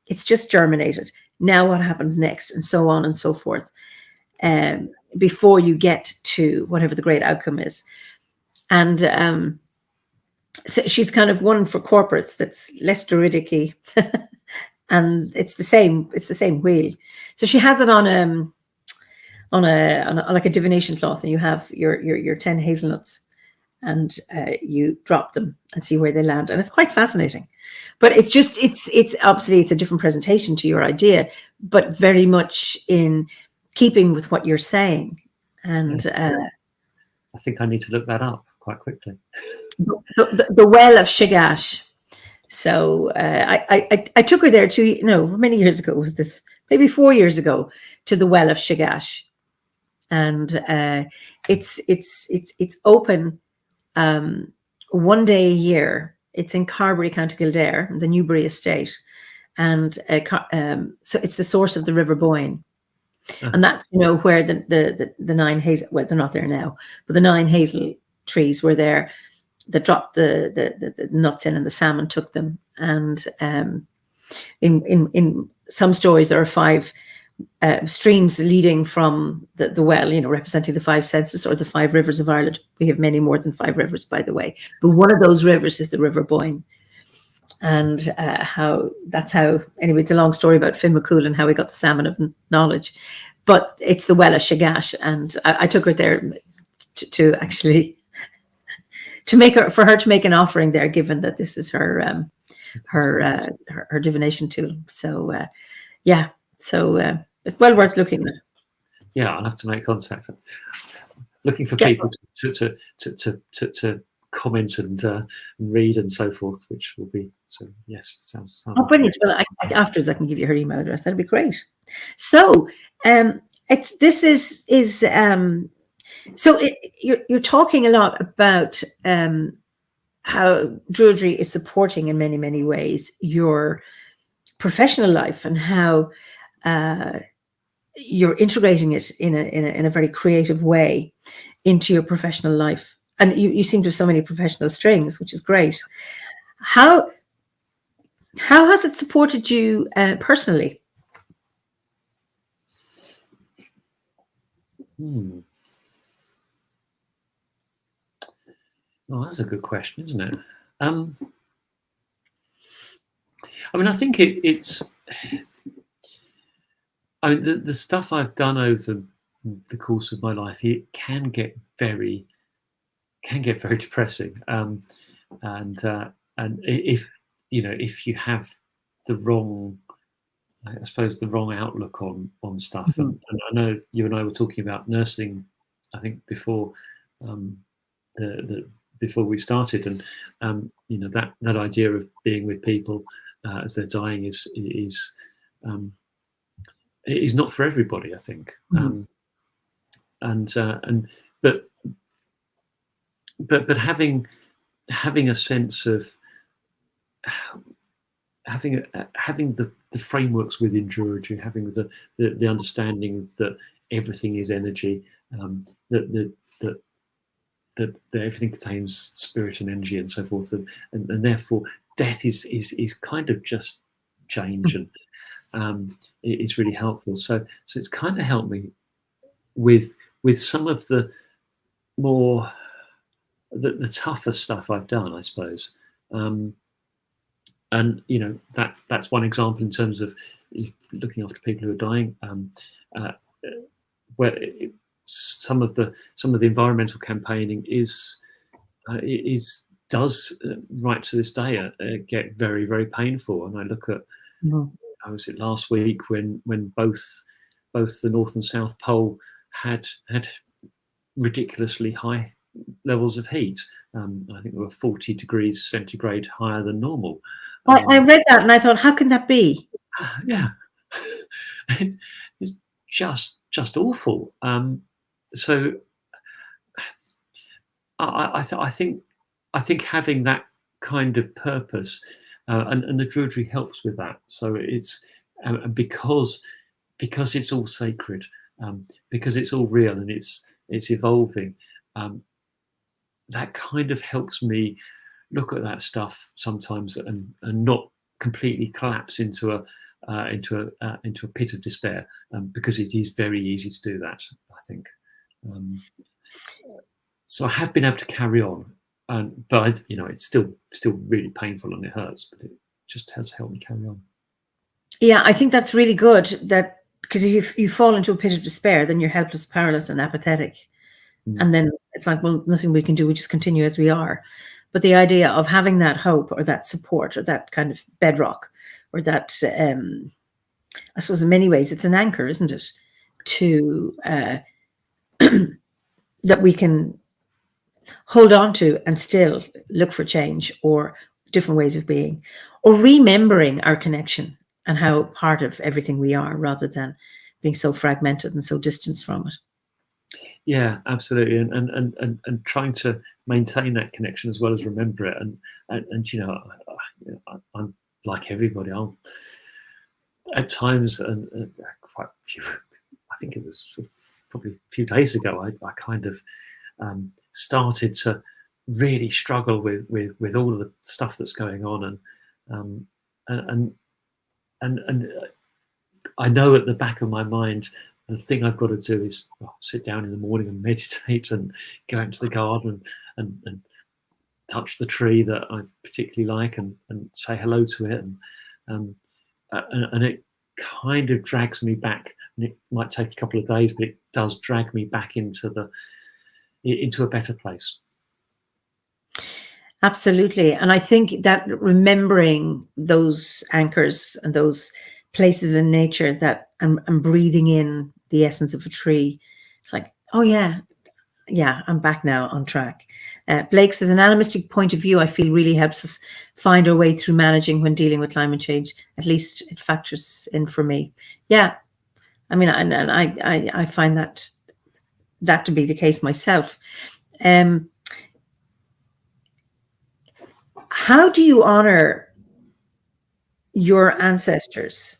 it's just germinated. Now what happens next, and so on and so forth, before you get to whatever the great outcome is. And so she's kind of one for corporates that's less druidic-y. And it's the same wheel. So she has it on like a divination cloth, and you have your 10 hazelnuts, and you drop them and see where they land. And it's quite fascinating. But it's obviously it's a different presentation to your idea, but very much in keeping with what you're saying. And I think I need to look that up quite quickly. The Well of Chigash. So I took her there many years ago was this, maybe 4 years ago, to the Well of Chigash, and it's open 1 day a year. It's in Carberry, County Kildare, the Newbury estate, and so it's the source of the River Boyne, and that's where the 9 hazel, well, they're not there now, but the 9 hazel trees were there. They dropped the nuts in, and the salmon took them. And in some stories, there are 5 streams leading from the well, representing the 5 senses or the 5 rivers of Ireland. We have many more than 5 rivers, by the way. But one of those rivers is the River Boyne. And anyway, it's a long story about Finn McCool and how he got the salmon of knowledge. But it's the Well of Chigash. And I took her there to actually... for her to make an offering there, given that this is her divination tool. So it's well worth looking at. Yeah, I'll have to make contact. Looking for people to comment and read and so forth, which will be so. Yes, sounds. Brilliant. Well, afterwards I can give you her email address. That'd be great. So you're talking a lot about Druidry is supporting in many, many ways your professional life, and how you're integrating it in a very creative way into your professional life. And you seem to have so many professional strings, which is great. How has it supported you personally? Oh, that's a good question, isn't it? I mean, I think it's. I mean, the stuff I've done over the course of my life, it can get very depressing. And if you have the wrong, I suppose, the wrong outlook on stuff, and I know you and I were talking about nursing, I think before before we started, and that idea of being with people as they're dying is not for everybody, I think. But having a sense of having the frameworks within Druidry, having the understanding that everything is energy, that everything contains spirit and energy and so forth, and therefore death is kind of just change, and it's really helpful. So it's kind of helped me with some of the more the tougher stuff I've done, I suppose. And that's one example in terms of looking after people who are dying, where some of the environmental campaigning does right to this day get very, very painful. And I look at was it last week when both the North and South Pole had ridiculously high levels of heat. I think they were 40 degrees centigrade higher than normal. I read that and I thought, how can that be? Yeah, it's just awful. So I think having that kind of purpose, and the Druidry helps with that. So it's because it's all sacred, because it's all real and it's evolving. That kind of helps me look at that stuff sometimes and not completely collapse into a pit of despair, because it is very easy to do that, I think. So I have been able to carry on, but it's still really painful and it hurts, but it just has helped me carry on. Yeah, I think that's really good, that because if you fall into a pit of despair, then you're helpless, powerless, and apathetic. And then it's like, well, nothing we can do. We just continue as we are. But the idea of having that hope or that support or that kind of bedrock or that, I suppose in many ways, it's an anchor, isn't it? To that we can hold on to and still look for change or different ways of being, or remembering our connection and how part of everything we are, rather than being so fragmented and so distanced from it. Yeah, absolutely, and trying to maintain that connection as well as remember it, and I'm like everybody. I'll at times, and quite a few. I think it was probably a few days ago. I kind of started to really struggle with all of the stuff that's going on, and I know at the back of my mind, the thing I've got to do is sit down in the morning and meditate and go out into the garden and touch the tree that I particularly like and say hello to it. And it kind of drags me back. And it might take a couple of days, but it does drag me back into a better place. Absolutely. And I think that remembering those anchors and those places in nature that and breathing in the essence of a tree, it's like, oh yeah, I'm back now on track. Blake says, an animistic point of view, I feel, really helps us find our way through managing when dealing with climate change. At least it factors in for me. Yeah, I mean, and I find that to be the case myself. How do you honor your ancestors?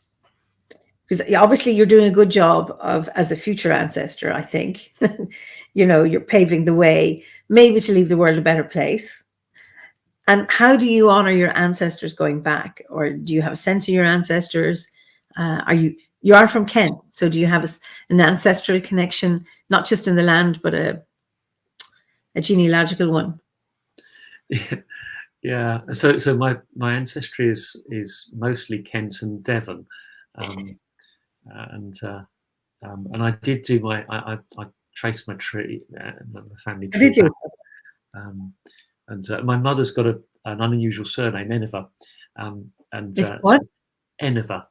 Because obviously you're doing a good job of, as a future ancestor, I think, you're paving the way, maybe to leave the world a better place. And how do you honor your ancestors going back? Or do you have a sense of your ancestors? You are from Kent, so do you have an ancestral connection, not just in the land, but a genealogical one? Yeah. So my ancestry is mostly Kent and Devon, and I did do I traced my tree, my family tree. Did you? And my mother's got an unusual surname, Eniver, and It's what? Eniver.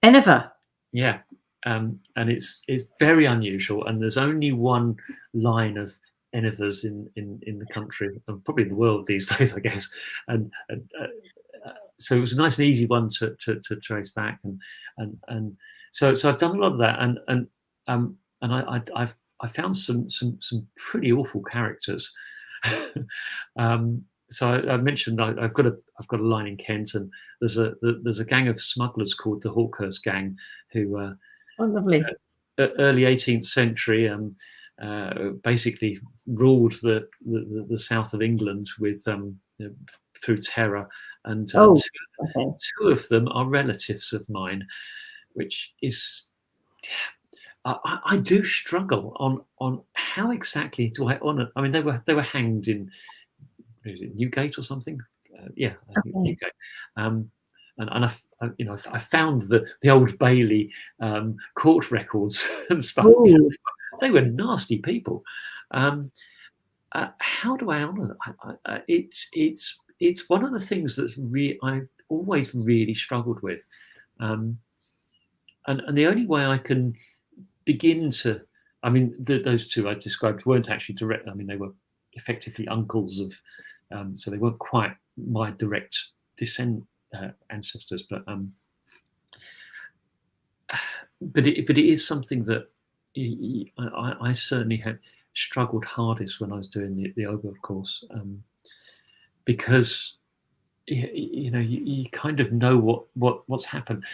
Eniver. Yeah, and it's very unusual, and there's only one line of Enivers in the country, and probably the world these days, I guess. And so it was a nice and easy one to trace back, and so I've done a lot of that, and I've found some pretty awful characters. So I mentioned I've got a line in Kent, and there's a gang of smugglers called the Hawkhurst Gang, who oh, lovely. Early 18th century basically ruled the south of England with through terror, and two of them are relatives of mine, which is I do struggle on how exactly do I honour. I mean, they were hanged in, is it Newgate or something? Yeah, I think Newgate. And I found the Old Bailey court records and stuff. They were nasty people. How do I honour them? It's one of the things that's I've always really struggled with, and the only way I can begin to, I mean, those two I described weren't actually direct. I mean, they were effectively uncles of, so they weren't quite my direct ancestors, but it is something that I certainly had struggled hardest when I was doing the OBOD course, because you kind of know what's happened,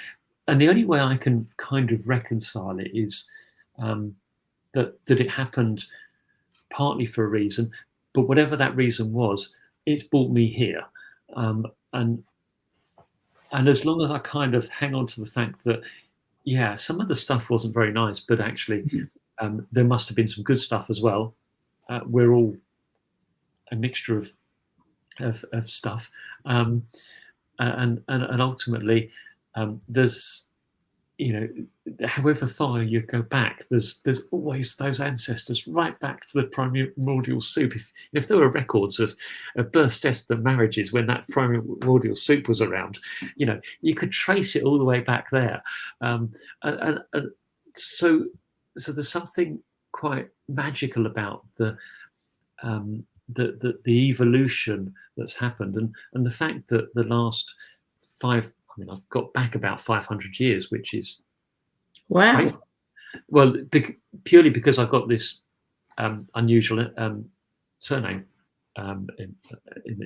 and the only way I can kind of reconcile it is that it happened partly for a reason, but whatever that reason was, it's brought me here, and as long as I kind of hang on to the fact that, yeah, some of the stuff wasn't very nice, but actually there must have been some good stuff as well. We're all a mixture of stuff, and ultimately there's, however far you go back, there's always those ancestors right back to the primordial soup. If there were records of births, deaths, and marriages when that primordial soup was around, you could trace it all the way back there. So there's something quite magical about the evolution that's happened, and the fact that the last I've got back about 500 years, which is wow. Great. Well, purely because I've got this unusual surname in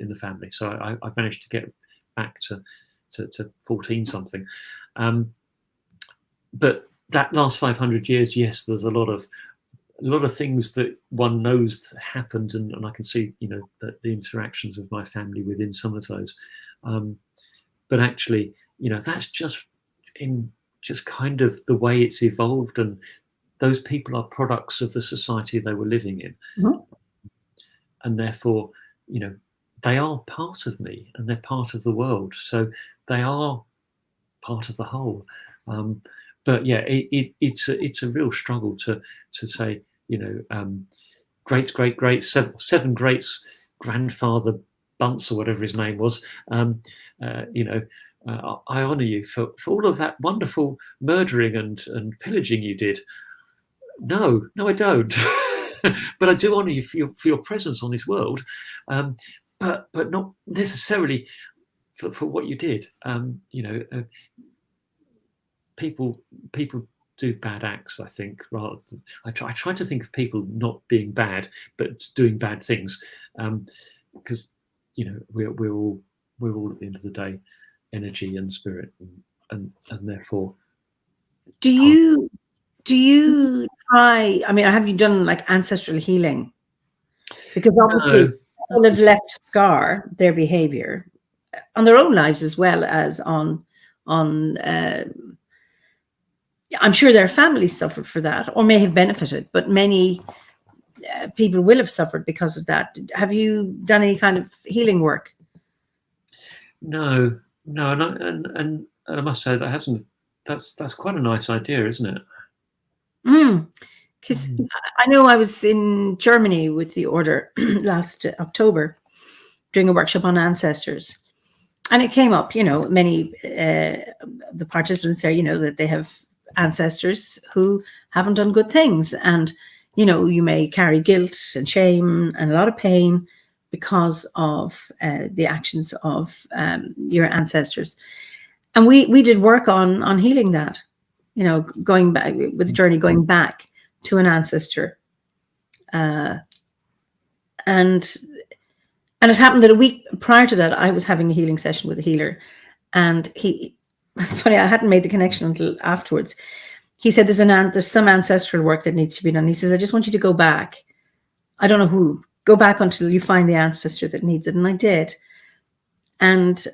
the family, so I've managed to get back to 14 something. But that last 500 years, yes, there's a lot of things that one knows happened, and I can see the interactions of my family within some of those. But actually, that's just kind of the way it's evolved, and those people are products of the society they were living in. Mm-hmm. And therefore, they are part of me, and they're part of the world, so they are part of the whole. But yeah, it's a real struggle to say, great seven greats grandfather Bunce or whatever his name was, I honour you for all of that wonderful murdering and pillaging you did. No, I don't. But I do honour you for your presence on this world, but not necessarily for what you did. People do bad acts, I think. Rather than, I try to think of people not being bad, but doing bad things, because we're all at the end of the day energy and spirit, and therefore. Do you try? I mean, have you done like ancestral healing? Because obviously, people have left scar their behavior on their own lives as well as on. I'm sure their families suffered for that, or may have benefited, but many people will have suffered because of that. Have you done any kind of healing work? No, and I must say that's quite a nice idea, isn't it? Because I know I was in Germany with the order last October doing a workshop on ancestors, and it came up, many the participants there, that they have ancestors who haven't done good things, and you may carry guilt and shame and a lot of pain because of the actions of your ancestors. And we did work on healing that, going back with the journey, going back to an ancestor. And it happened that a week prior to that, I was having a healing session with a healer, and it's funny, I hadn't made the connection until afterwards. He said, there's some ancestral work that needs to be done. He says, I just want you to go back. I don't know who. Go back until you find the ancestor that needs it. And I did. And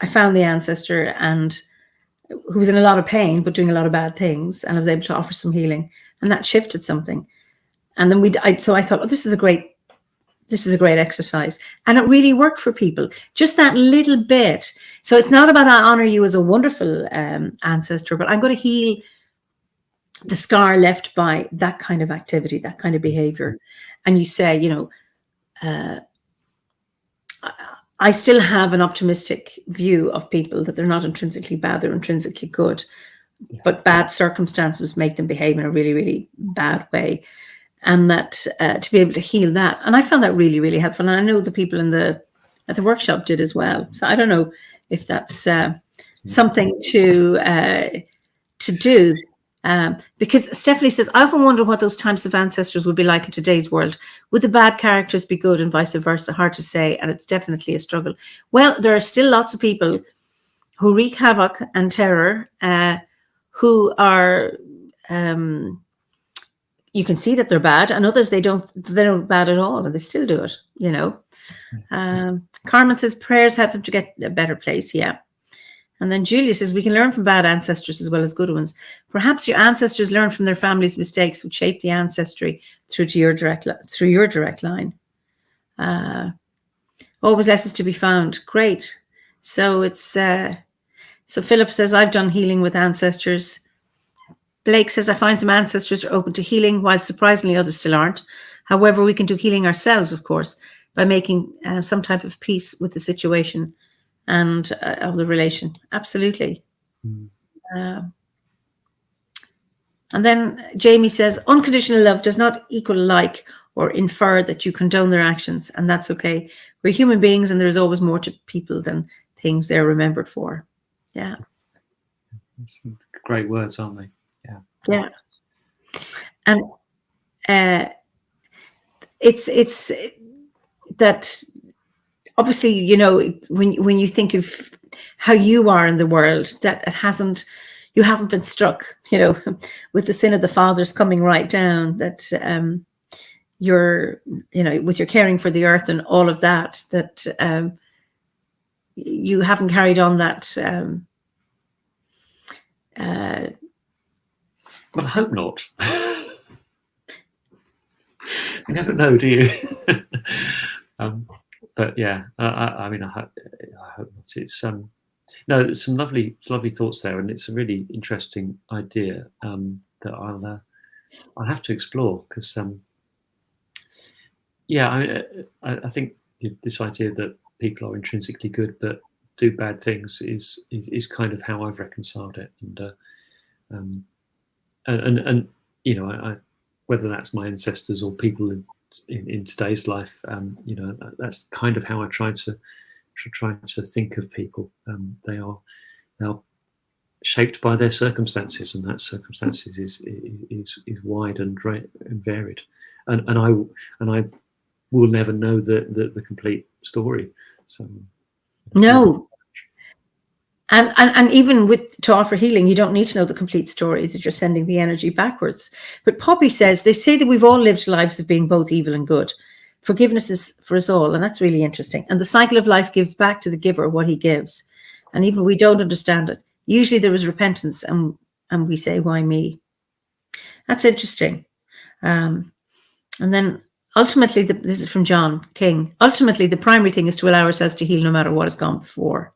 I found the ancestor, and who was in a lot of pain, but doing a lot of bad things. And I was able to offer some healing, and that shifted something. And then so I thought, oh, this is a great exercise. And it really worked for people. Just that little bit. So it's not about I honor you as a wonderful ancestor, but I'm going to heal the scar left by that kind of activity, that kind of behavior. And you say, I still have an optimistic view of people, that they're not intrinsically bad, they're intrinsically good. Yeah. But bad circumstances make them behave in a really, really bad way. And that to be able to heal that. And I found that really, really helpful. And I know the people at the workshop did as well. So I don't know if that's something to do. Because Stephanie says, I often wonder what those types of ancestors would be like in today's world. Would the bad characters be good and vice versa? Hard to say, and it's definitely a struggle. Well, there are still lots of people who wreak havoc and terror, who are, you can see that they're bad, and others they're not bad at all, and they still do it, Carmen says, prayers help them to get a better place, yeah. And then Julia says, we can learn from bad ancestors as well as good ones. Perhaps your ancestors learned from their family's mistakes, which shaped the ancestry through your direct line. Always lessons to be found. Great. So it's so Philip says, I've done healing with ancestors. Blake says, I find some ancestors are open to healing, while surprisingly others still aren't. However, we can do healing ourselves, of course, by making some type of peace with the situation and of the relation. Absolutely. And then Jamie says, unconditional love does not equal like or infer that you condone their actions, and that's okay. We're human beings, and there is always more to people than things they're remembered for. Yeah. That's great words, aren't they? Yeah. Yeah. And it's that obviously, when you think of how you are in the world, that you haven't been struck, with the sin of the fathers coming right down, that you're, with your caring for the earth and all of that, that you haven't carried on that. Well, I hope not. You never know, do you? But yeah, I mean, I hope not. It's no, there's some lovely thoughts there, and it's a really interesting idea that I'll have to explore, because yeah, I think this idea that people are intrinsically good but do bad things is kind of how I've reconciled it, and whether that's my ancestors or people in today's life, that's kind of how I try to think of people. They are shaped by their circumstances, and that circumstances is wide and varied, and I will never know the complete story. So no. And even to offer healing, you don't need to know the complete stories. You're just sending the energy backwards. But Poppy says, they say that we've all lived lives of being both evil and good. Forgiveness is for us all, and that's really interesting. And the cycle of life gives back to the giver what he gives. And even if we don't understand it, usually there is repentance, and we say, why me? That's interesting. And then ultimately, this is from John King, ultimately the primary thing is to allow ourselves to heal no matter what has gone before.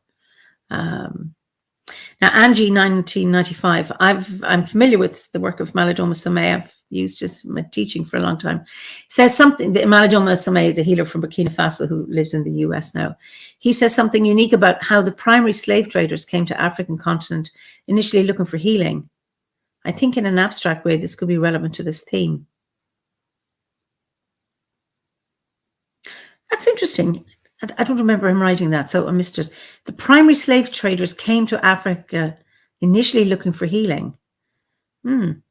Now, Angie, 1995, I'm familiar with the work of Malidoma Somé. I've used his teaching for a long time. Says something, that Malidoma Somé is a healer from Burkina Faso who lives in the US now. He says something unique about how the primary slave traders came to African continent initially looking for healing. I think in an abstract way, this could be relevant to this theme. That's interesting. I don't remember him writing that, so I missed it. The primary slave traders came to Africa initially looking for healing. And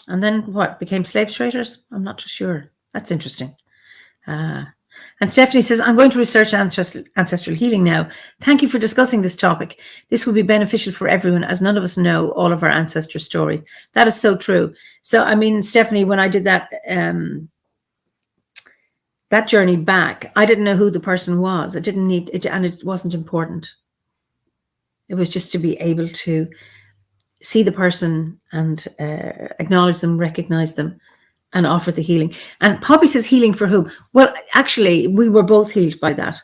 then what, became slave traders? I'm not too sure. That's interesting. And Stephanie says, I'm going to research ancestral healing now. Thank you for discussing this topic. This will be beneficial for everyone, as none of us know all of our ancestor stories. That is so true. So, I mean, Stephanie, when I did that, that journey back, I didn't know who the person was. I didn't need it, and it wasn't important. It was just to be able to see the person and acknowledge them, recognize them, and offer the healing. And Poppy says, healing for whom? Well, actually, we were both healed by that.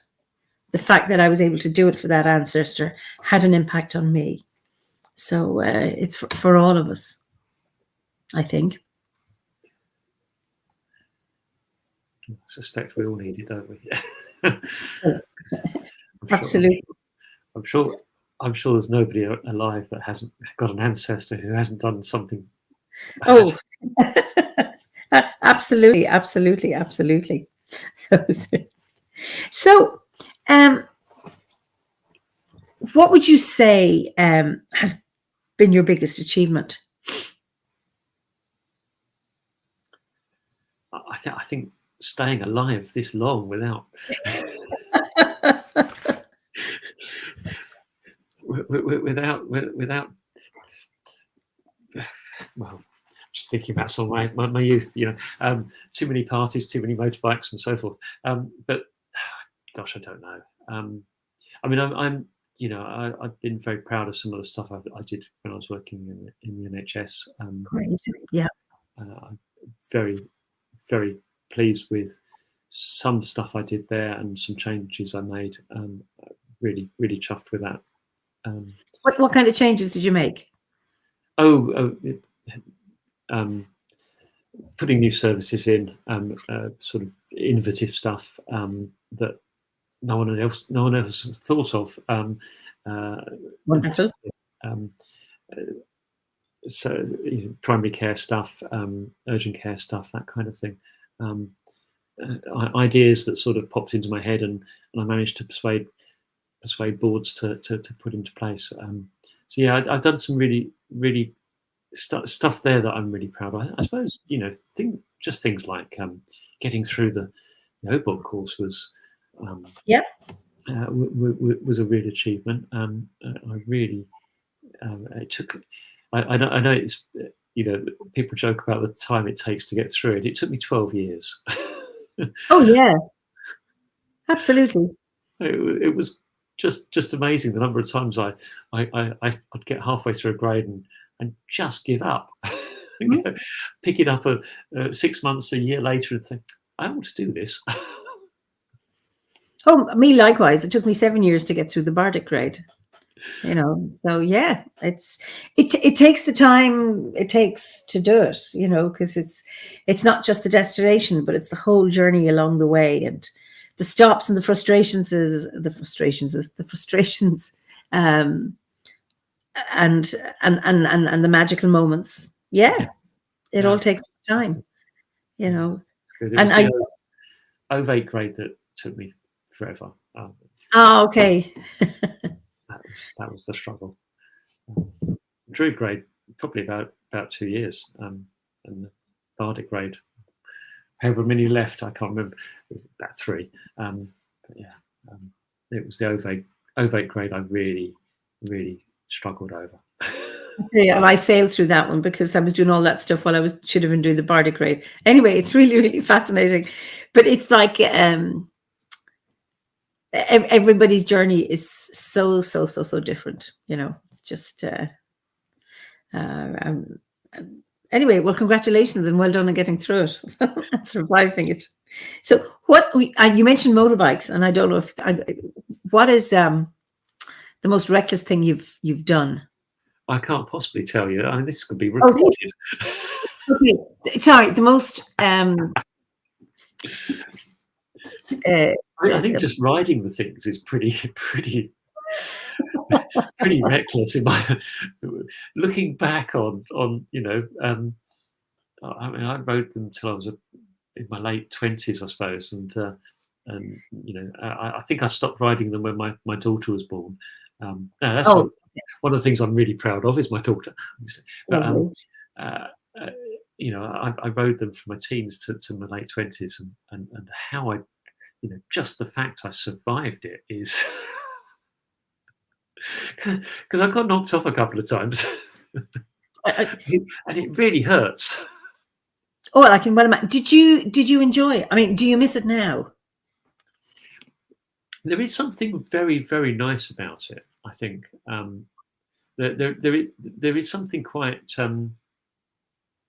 The fact that I was able to do it for that ancestor had an impact on me. So it's for all of us, I think. I suspect we all need it, don't we? Absolutely. I'm sure there's nobody alive that hasn't got an ancestor who hasn't done something bad. Oh, absolutely. So, what would you say has been your biggest achievement? I think staying alive this long without well, just thinking about some of my youth, too many parties, too many motorbikes, and so forth. But gosh, I don't know. I mean, I've been very proud of some of the stuff I did when I was working in the NHS. Great. Yeah. I'm very, very pleased with some stuff I did there and some changes I made. Really, really chuffed with that. What kind of changes did you make? Putting new services in, sort of innovative stuff that no one else has thought of. Wonderful. So primary care stuff, urgent care stuff, that kind of thing. Ideas that sort of popped into my head, and I managed to persuade boards to put into place. So yeah, I've done some really, really stuff there that I'm really proud of. I suppose things like getting through the OBOD course was was a real achievement. I really it took. I know it's people joke about the time it takes to get through it. It took me 12 years. Oh yeah, absolutely. It was just amazing the number of times I'd get halfway through a grade and just give up. Pick it up 6 months, a year later, and think, I want to do this. Oh, me likewise. It took me 7 years to get through the Bardic grade. So yeah, it takes the time it takes to do it, because it's not just the destination, but it's the whole journey along the way, and the stops and the frustrations, and the magical moments. Yeah, it all takes time, It's good. It and was the OVATE grade that took me forever. Okay. That was the struggle. Druid grade probably about 2 years, and the Bardic grade, however many left, I can't remember. It was about 3. But yeah, it was the ovate grade I really struggled over. Yeah, I sailed through that one because I was doing all that stuff while I should have been doing the bardic grade. Anyway, it's really fascinating, but it's like everybody's journey is so different. It's just anyway. Well, congratulations and well done on getting through it and surviving it. So, you mentioned motorbikes, and I don't know what is the most reckless thing you've done. I can't possibly tell you. I mean, this could be recorded. Okay. Sorry, the most. I think just riding the things is pretty reckless. Looking back on I mean, I rode them till I was in my late 20s, I suppose, and I think I stopped riding them when my daughter was born. That's one of the things I'm really proud of is my daughter. But I rode them from my teens to my late 20s, and how I, just the fact I survived it is because I got knocked off a couple of times, and it really hurts. Oh, I can well imagine. Did you enjoy it? I mean, do you miss it now? There is something very, very nice about it. I think there is something quite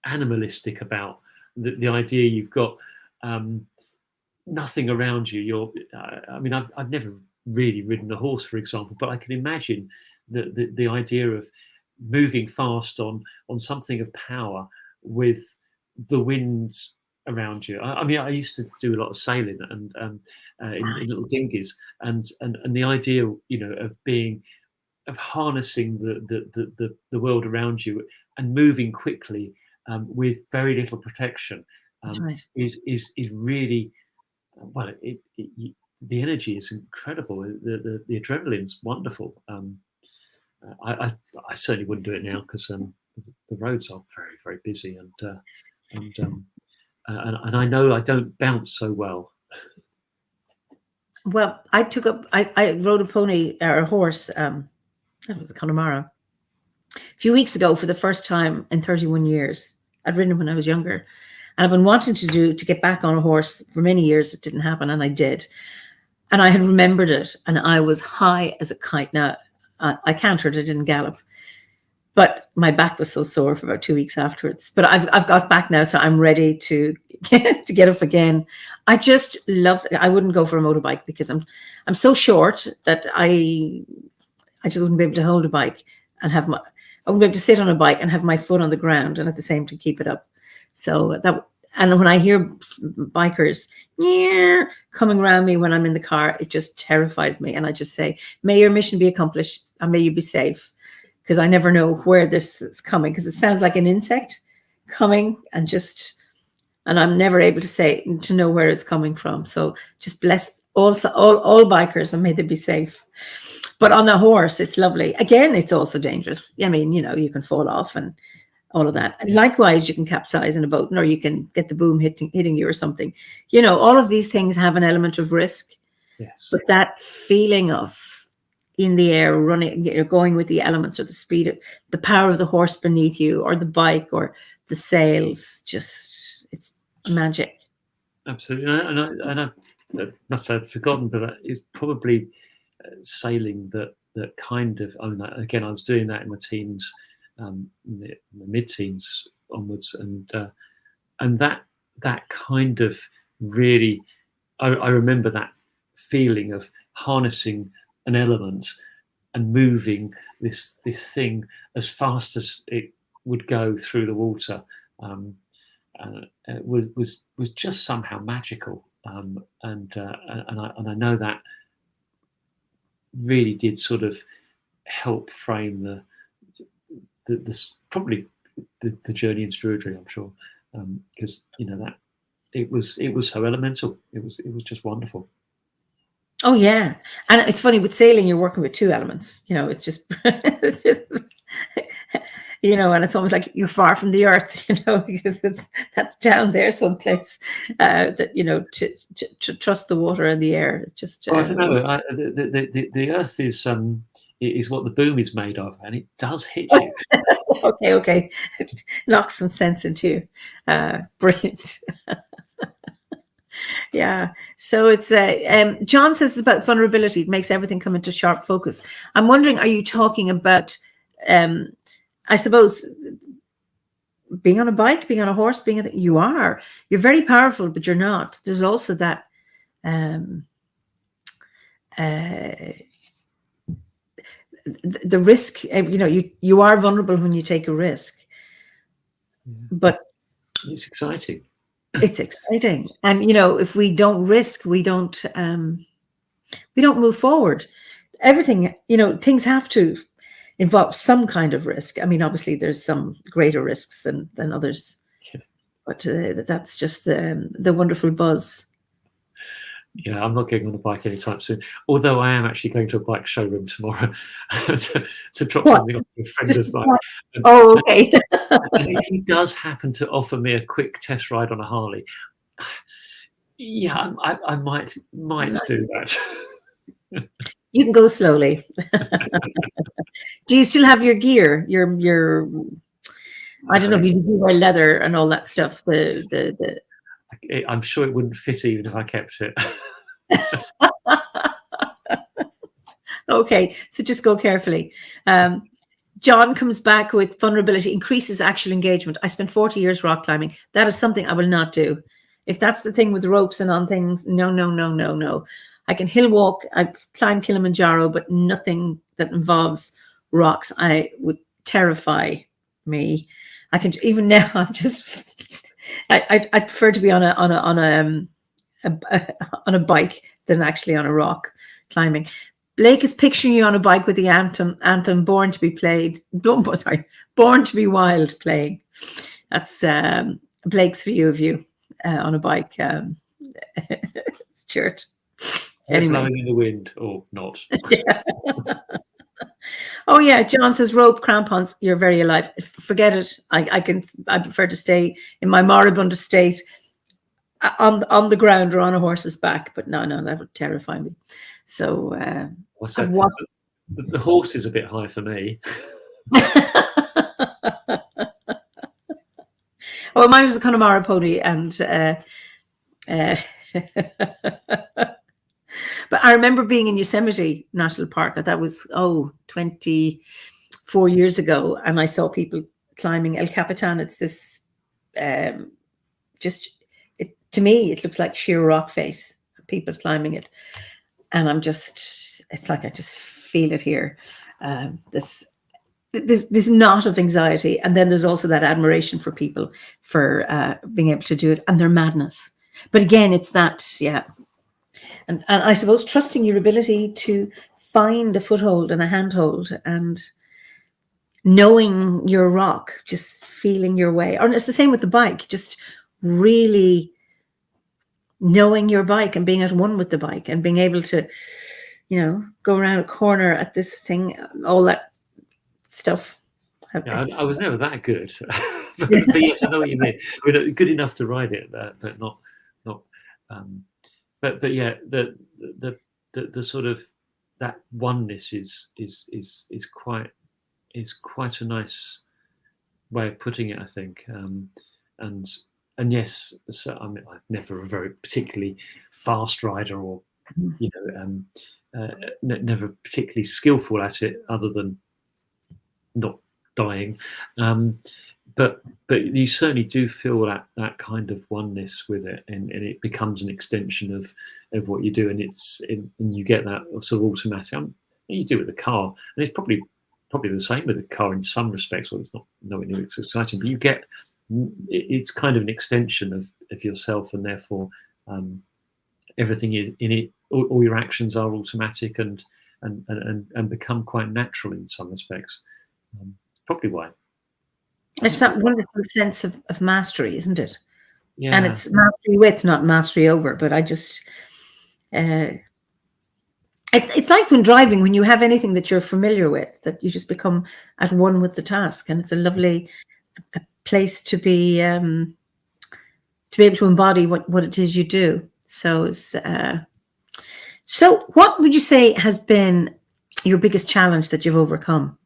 animalistic about the idea you've got nothing around you. I mean, I've never really ridden a horse, for example, but I can imagine the idea of moving fast on something of power with the wind around you. I mean, I used to do a lot of sailing and in little dinghies, and the idea, of harnessing the world around you and moving quickly with very little protection is really well. The energy is incredible. The adrenaline's wonderful. I certainly wouldn't do it now because the roads are very, very busy and I know I don't bounce so well. Well, I rode a pony or a horse. That was a Connemara. A few weeks ago for the first time in 31 years. I'd ridden when I was younger, and I've been wanting to get back on a horse for many years. It didn't happen, and I did. And I had remembered it, and I was high as a kite. Now, I cantered, I didn't gallop, but my back was so sore for about 2 weeks afterwards. But I've got back now, so I'm ready to get up again. I just love. I wouldn't go for a motorbike because I'm so short that I just wouldn't be able to hold a bike and I wouldn't be able to sit on a bike and have my foot on the ground and at the same time keep it up. So and when I hear bikers coming around me when I'm in the car, it just terrifies me. And I just say, may your mission be accomplished and may you be safe. Because I never know where this is coming, because it sounds like an insect coming and I'm never able to know where it's coming from. So just bless all bikers and may they be safe. But on the horse, it's lovely. Again, it's also dangerous. I mean, you can fall off and all of that. And likewise, you can capsize in a boat, or you can get the boom hitting you or something. All of these things have an element of risk. Yes. But that feeling of in the air, running, you're going with the elements or the speed of the power of the horse beneath you or the bike or the sails, it's magic. Absolutely. And I must have forgotten, but it's probably sailing that kind of, again, I was doing that in my teens, mid-teens onwards, and that kind of really, I remember that feeling of harnessing an element and moving this thing as fast as it would go through the water. It was just somehow magical, and I know that really did sort of help frame probably the journey into Druidry, I'm sure, because that it was so elemental. It was just wonderful. Oh yeah, and it's funny with sailing, you're working with two elements. It's just and it's almost like you're far from the earth, because that's down there someplace. That to trust the water and the air. It's just. I don't know. The earth is what the boom is made of, and it does hit you. Okay. Knock some sense into you. Brilliant. Yeah. So it's John says it's about vulnerability. It makes everything come into sharp focus. I'm wondering, are you talking about, I suppose, being on a bike, being on a horse, you're very powerful, but you're not. There's also that the risk. You are vulnerable when you take a risk, but it's exciting. It's exciting, and if we don't risk, we don't move forward. Everything, things have to involve some kind of risk. I mean, obviously, there's some greater risks than others, but that's just the wonderful buzz. Yeah, I'm not getting on a bike anytime soon. Although I am actually going to a bike showroom tomorrow to drop something off to a friend of mine. Oh, okay. And if he does happen to offer me a quick test ride on a Harley, yeah, I might do that. You can go slowly. Do you still have your gear? Your I don't know if you do wear leather and all that stuff. I'm sure it wouldn't fit even if I kept it. Okay, so just go carefully. John comes back with vulnerability increases actual engagement. I spent 40 years rock climbing. That is something I will not do. If that's the thing with ropes and on things, no. I can hill walk. I've climbed Kilimanjaro, but nothing that involves rocks would terrify me. I can even now. I'm just. I prefer to be on a bike than actually on a rock climbing. Blake is picturing you on a bike with the anthem "Born to be Played." "Born to be Wild" playing. That's Blake's view of you on a bike. Stuart. Anyway. Blowing in the wind or not. Yeah. Oh yeah, John says rope crampons. You're very alive. Forget it. I prefer to stay in my moribund state on the ground or on a horse's back. But no, that would terrify me. So the horse is a bit high for me. Oh, mine was a Connemara pony, and but I remember being in Yosemite National Park. That was 24 years ago, and I saw people climbing El Capitan. It's this to me it looks like sheer rock face. People climbing it, and it's like I just feel it here. This knot of anxiety, and then there's also that admiration for people for being able to do it and their madness. But again, it's that, yeah. And I suppose trusting your ability to find a foothold and a handhold and knowing your rock, just feeling your way. Or it's the same with the bike, just really knowing your bike and being at one with the bike and being able to, go around a corner at this thing, all that stuff. Yeah, I was never that good. but yes, I know what you mean. I mean, good enough to ride it, but not. But yeah, the sort of that oneness is quite a nice way of putting it, I think. And yes, so I'm never a very particularly fast rider, or never particularly skillful at it, other than not dying. But you certainly do feel that kind of oneness with it, and it becomes an extension of what you do, and you get that sort of automatic. You do with the car, and it's probably the same with the car in some respects. Well, it's not nowhere near as exciting, but you get it's kind of an extension of yourself, and therefore everything is in it. All your actions are automatic and become quite natural in some respects. Probably why. It's that wonderful sense of mastery, isn't it? Yeah. And it's mastery with, not mastery over. But I just, It's like when driving, when you have anything that you're familiar with, that you just become at one with the task, and it's a lovely place to be able to embody what it is you do. So so what would you say has been your biggest challenge that you've overcome?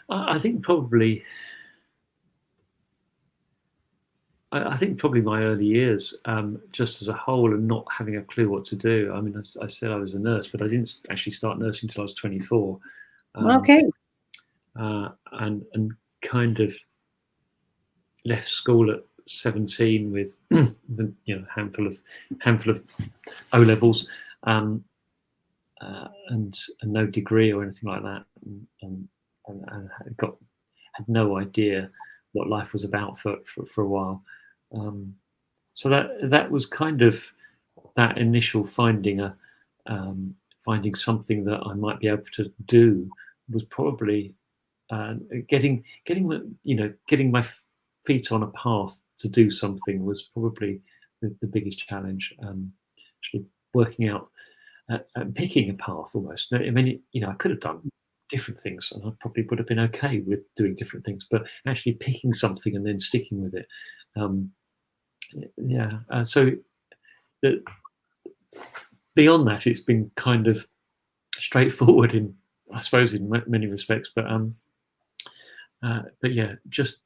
I think probably my early years, just as a whole, and not having a clue what to do. I mean, I said I was a nurse, but I didn't actually start nursing until I was 24. Okay. And kind of left school at 17 with a handful of O levels, and no degree or anything like that, and had no idea what life was about for a while. So that was kind of that initial finding something that I might be able to do was probably getting my feet on a path to do something was probably the biggest challenge. Actually working out picking a path almost. I mean, I could have done different things and I probably would have been okay with doing different things, but actually picking something and then sticking with it. So beyond that, it's been kind of straightforward in many respects, but yeah, just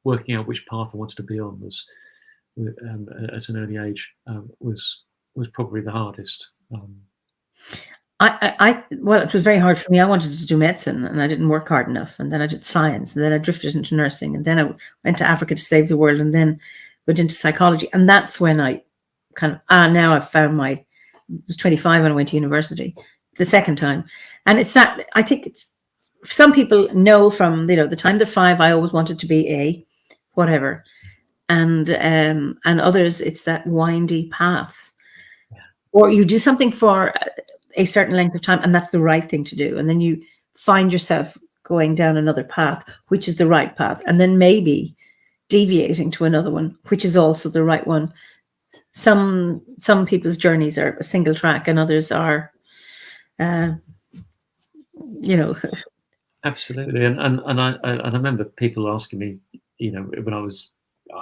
working out which path I wanted to be on was at an early age was probably the hardest. Well, it was very hard for me. I wanted to do medicine and I didn't work hard enough. And then I did science, and then I drifted into nursing, and then I went to Africa to save the world, and then went into psychology. And that's when I kind of, now I've found I was 25 when I went to university the second time. And it's that, I think it's, some people know from, the time they're 5, I always wanted to be a whatever. And others, it's that windy path. Yeah. Or you do something for a certain length of time, and that's the right thing to do. And then you find yourself going down another path, which is the right path. And then maybe deviating to another one, which is also the right one. Some people's journeys are a single track, and others are, Absolutely. And I remember people asking me, when I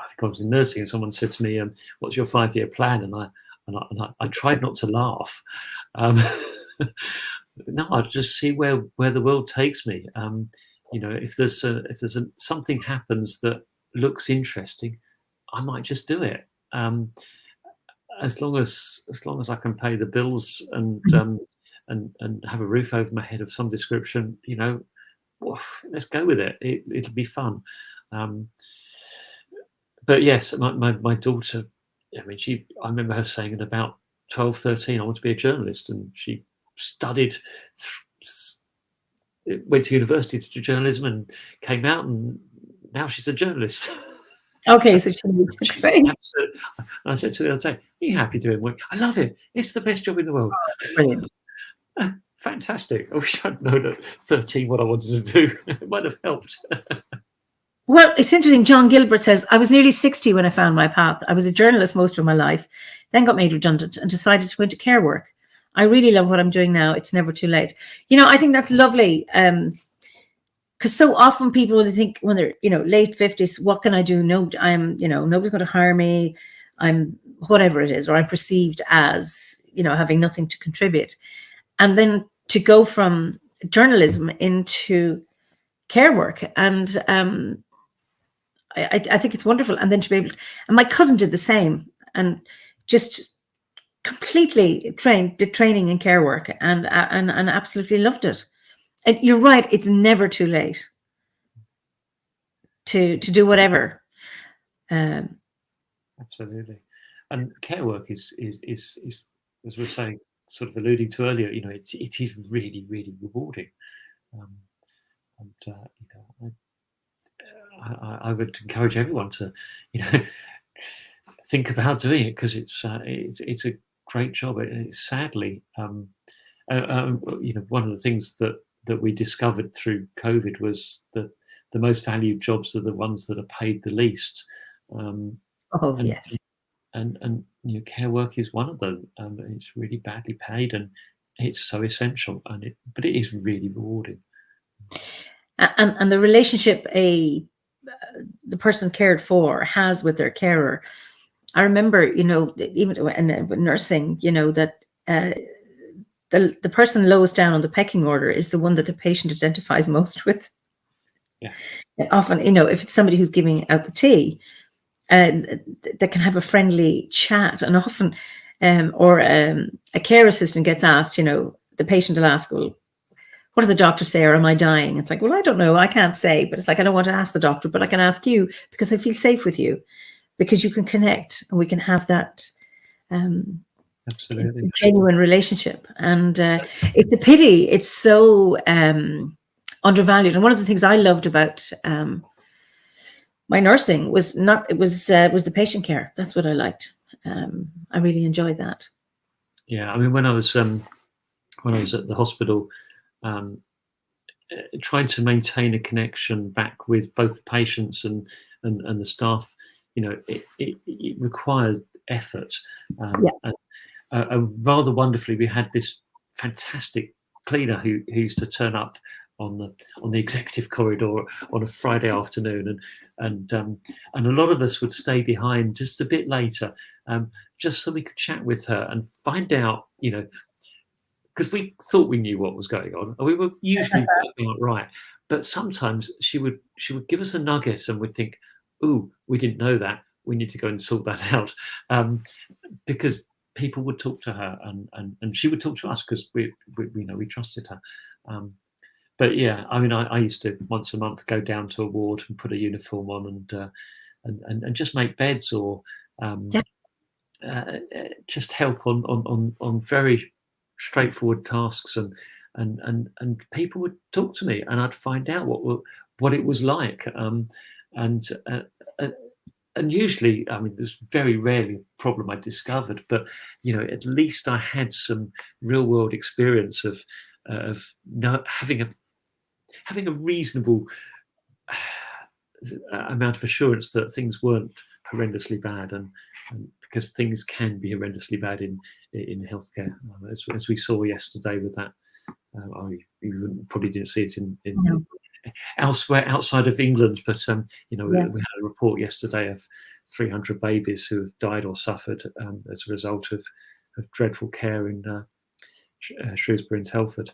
think I was in nursing, and someone said to me, "What's your 5-year plan?" And I tried not to laugh. No, I'll just see where the world takes me. If there's something happens that looks interesting, I might just do it. As long as I can pay the bills and have a roof over my head of some description, let's go with it. It'll be fun. But yes, my daughter, I remember her saying at about 12, 13, I want to be a journalist, and she studied, went to university to do journalism, and came out, and now she's a journalist. Okay, so I said to her the other day, "Are you happy doing work?" "I love it. It's the best job in the world." Oh, brilliant. Fantastic. I wish I'd known at 13 what I wanted to do. It might have helped. Well, it's interesting. John Gilbert says, "I was nearly 60 when I found my path. I was a journalist most of my life, then got made redundant and decided to go into care work. I really love what I'm doing now. It's never too late." I think that's lovely. Because so often people, they think when they're, late 50s, what can I do? No, nobody's going to hire me. I'm whatever it is, or I'm perceived as, having nothing to contribute. And then to go from journalism into care work. And I think it's wonderful. And then to be able and my cousin did the same, and just completely did training in care work, and absolutely loved it. And you're right, it's never too late to do whatever. Absolutely. And care work is as we were saying, sort of alluding to earlier, it is really, really rewarding. I would encourage everyone to, think about doing it, because it's a great job. Sadly, one of the things that we discovered through COVID was that the most valued jobs are the ones that are paid the least. Yes. And care work is one of them. It's really badly paid, and it's so essential, but it is really rewarding. And the relationship the person cared for has with their carer. I remember, even in nursing, that the person lowest down on the pecking order is the one that the patient identifies most with. Yeah. And often, if it's somebody who's giving out the tea, they can have a friendly chat, and often, or a care assistant gets asked, the patient will ask, well, what do the doctors say, or am I dying? It's like, well, I don't know, I can't say, but it's like, I don't want to ask the doctor, but I can ask you because I feel safe with you, because you can connect and we can have that absolutely genuine relationship. And it's a pity it's so undervalued. And one of the things I loved about my nursing was the patient care. That's what I liked. I really enjoyed that. Yeah, I mean, when I was at the hospital, trying to maintain a connection back with both the patients and the staff, it required effort. And rather wonderfully, we had this fantastic cleaner who used to turn up on the executive corridor on a Friday afternoon, and a lot of us would stay behind just a bit later, just so we could chat with her and find out, because we thought we knew what was going on, and we were usually right, but sometimes she would give us a nugget, and we'd think, "Ooh, we didn't know that. We need to go and sort that out," because people would talk to her, and she would talk to us because we trusted her. But yeah, I mean, I used to once a month go down to a ward and put a uniform on and just make beds, or just help on very straightforward tasks, and people would talk to me, and I'd find out what it was like, and usually, I mean, there's very rarely a problem I discovered, but at least I had some real world experience of having a reasonable amount of assurance that things weren't horrendously bad, and because things can be horrendously bad in healthcare, as we saw yesterday with that. You probably didn't see it in elsewhere outside of England, but we had a report yesterday of 300 babies who have died or suffered as a result of dreadful care in Shrewsbury and Telford.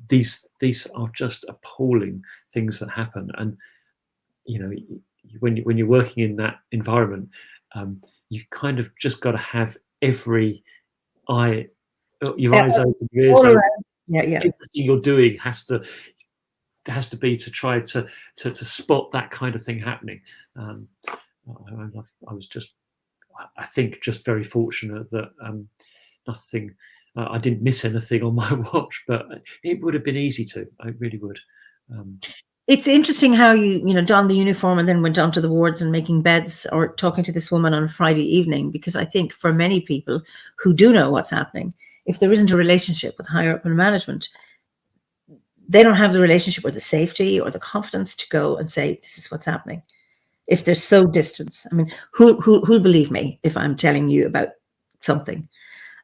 These are just appalling things that happen, and when you're working in that environment, you kind of just got to have your eyes open, your ears open. Everything you're doing has to be to try to spot that kind of thing happening. I was just, I think, just very fortunate that nothing. I didn't miss anything on my watch, but it would have been easy to. I really would. It's interesting how you donned the uniform and then went on to the wards and making beds, or talking to this woman on a Friday evening, because I think for many people who do know what's happening, if there isn't a relationship with higher up in management, they don't have the relationship or the safety or the confidence to go and say, this is what's happening. If they're so distant, I mean, who'll believe me if I'm telling you about something?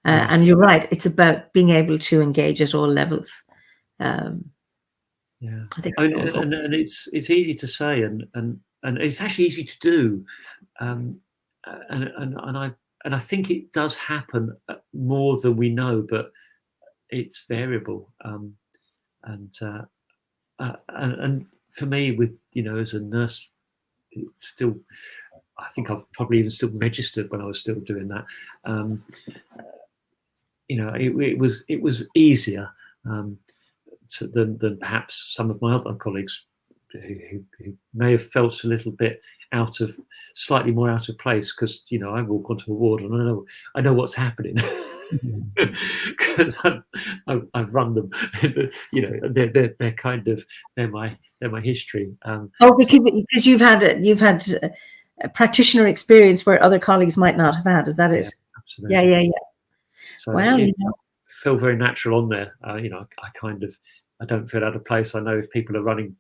And you're right, it's about being able to engage at all levels. I think and it's easy to say, and it's actually easy to do, and I think it does happen more than we know, but it's variable. And for me, with as a nurse, it's still, I think I've probably even still registered when I was still doing that. It was easier than perhaps some of my other colleagues who may have felt a little bit slightly more out of place, because I walk onto a ward and I know what's happening. Because I've run them. They're kind of they're my history. Because you've had a practitioner experience where other colleagues might not have had. Is that it? Absolutely. Yeah. So wow. feel very natural on there. You know, I don't feel out of place. I know if people are running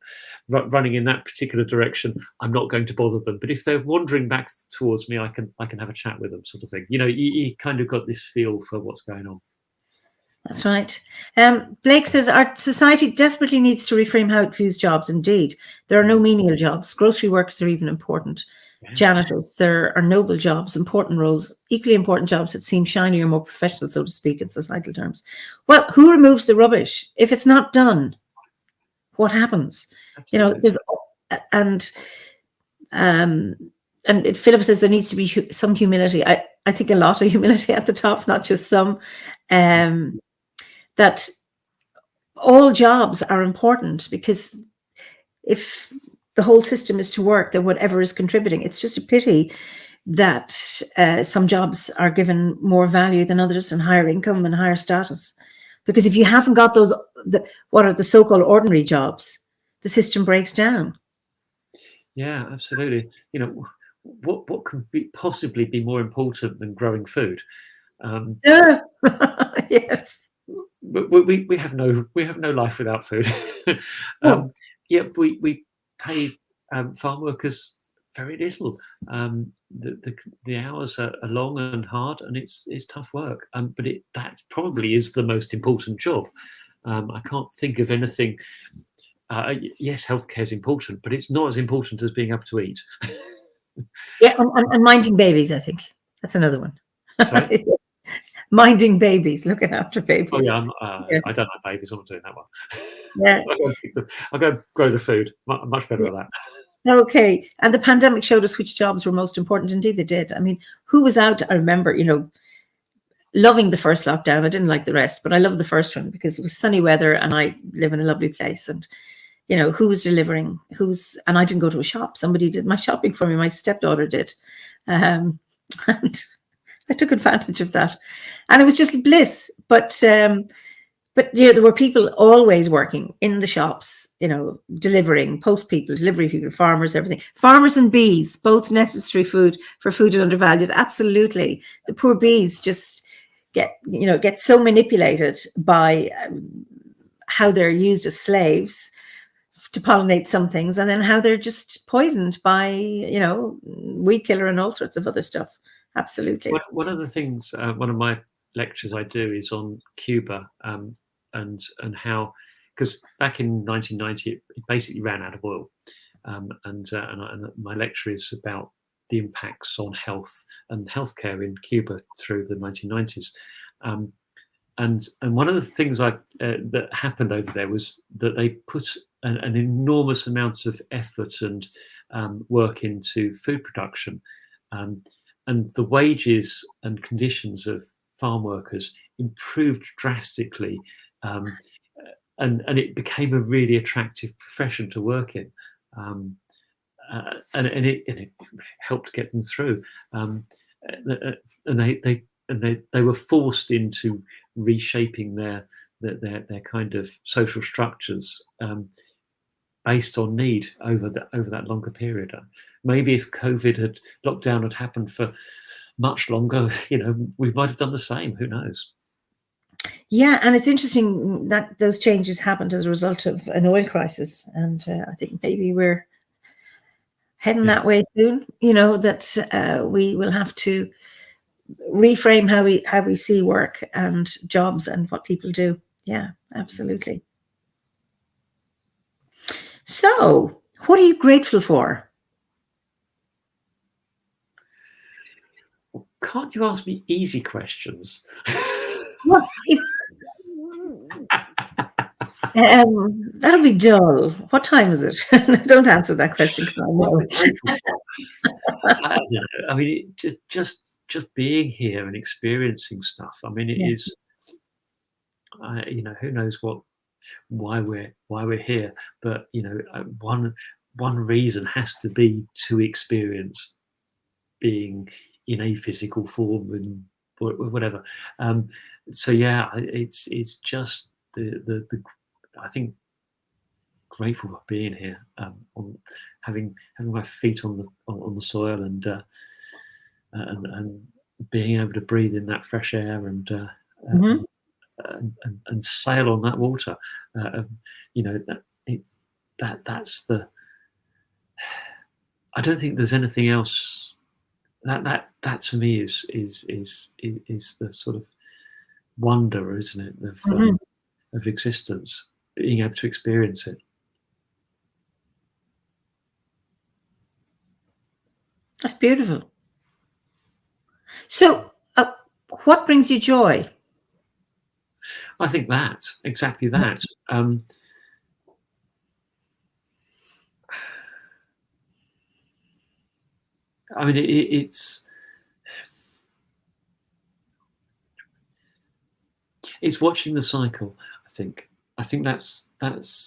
in that particular direction, I'm not going to bother them. But if they're wandering back towards me, I can have a chat with them, sort of thing. You know, you kind of got this feel for what's going on. That's right. Blake says, our society desperately needs to reframe how it views jobs. Indeed, there are no menial jobs. Grocery workers are even important. Yeah. Janitors, there are noble jobs, important roles, equally important jobs that seem shinier, more professional, so to speak, in societal terms. Well, who removes the rubbish? If it's not done, what happens? Absolutely. You know, there's, and Philip says there needs to be some humility. I think a lot of humility at the top, not just some. That all jobs are important, because if the whole system is to work, then whatever is contributing, it's just a pity that some jobs are given more value than others, and higher income and higher status. Because if you haven't got those, what are the so-called ordinary jobs, the system breaks down. Yeah, absolutely. You know, what can possibly be more important than growing food? Yes. But we have no life without food. Yeah, we pay farm workers very little. The hours are long and hard, and it's tough work. But that probably is the most important job. I can't think of anything. Yes, healthcare is important, but it's not as important as being able to eat. Yeah, and minding babies, I think that's another one. Sorry? Minding babies, looking after babies. Oh yeah, I don't have babies. I'm not doing that one. Yeah, I'll go grow the food. I'm much better at that. Okay, and the pandemic showed us which jobs were most important. Indeed, they did. I mean, who was out? I remember, you know, loving the first lockdown. I didn't like the rest, but I loved the first one because it was sunny weather and I live in a lovely place. And you know, who was delivering? And I didn't go to a shop. Somebody did my shopping for me. My stepdaughter did, and I took advantage of that, and it was just bliss. But you know, there were people always working in the shops, you know, delivering, delivery people, farmers, everything. Farmers and bees, both necessary food for food and undervalued. Absolutely, the poor bees just get so manipulated by how they're used as slaves to pollinate some things, and then how they're just poisoned by, you know, weed killer and all sorts of other stuff. Absolutely. One of the things, one of my lectures I do is on Cuba, and how, because back in 1990 it basically ran out of oil, and my lecture is about the impacts on health and healthcare in Cuba through the 1990s. And one of the things that happened over there was that they put an enormous amount of effort and work into food production, and the wages and conditions of farm workers improved drastically, and it became a really attractive profession to work in, and it helped get them through, and they were forced into reshaping their kind of social structures based on need over that longer period. Maybe if lockdown had happened for much longer, you know, we might have done the same. Who knows? Yeah, and it's interesting that those changes happened as a result of an oil crisis, and I think maybe we're heading that way soon. You know, that we will have to reframe how we see work and jobs and what people do. Yeah, absolutely. So, what are you grateful for? Can't you ask me easy questions? Well, that'll be dull. What time is it? Don't answer that question because I know. I don't know. I mean, just being here and experiencing stuff. I mean, it is. You know, who knows why we're here? But you know, one reason has to be to experience being in a physical form and whatever. So yeah, it's just the I think grateful for being here, on having my feet on the soil, and being able to breathe in that fresh air, and and sail on that water. That's the. I don't think there's anything else. That to me is the sort of wonder, isn't it, of existence, being able to experience it. That's beautiful. So, what brings you joy? I think exactly that. I mean, it's watching the cycle. I think that's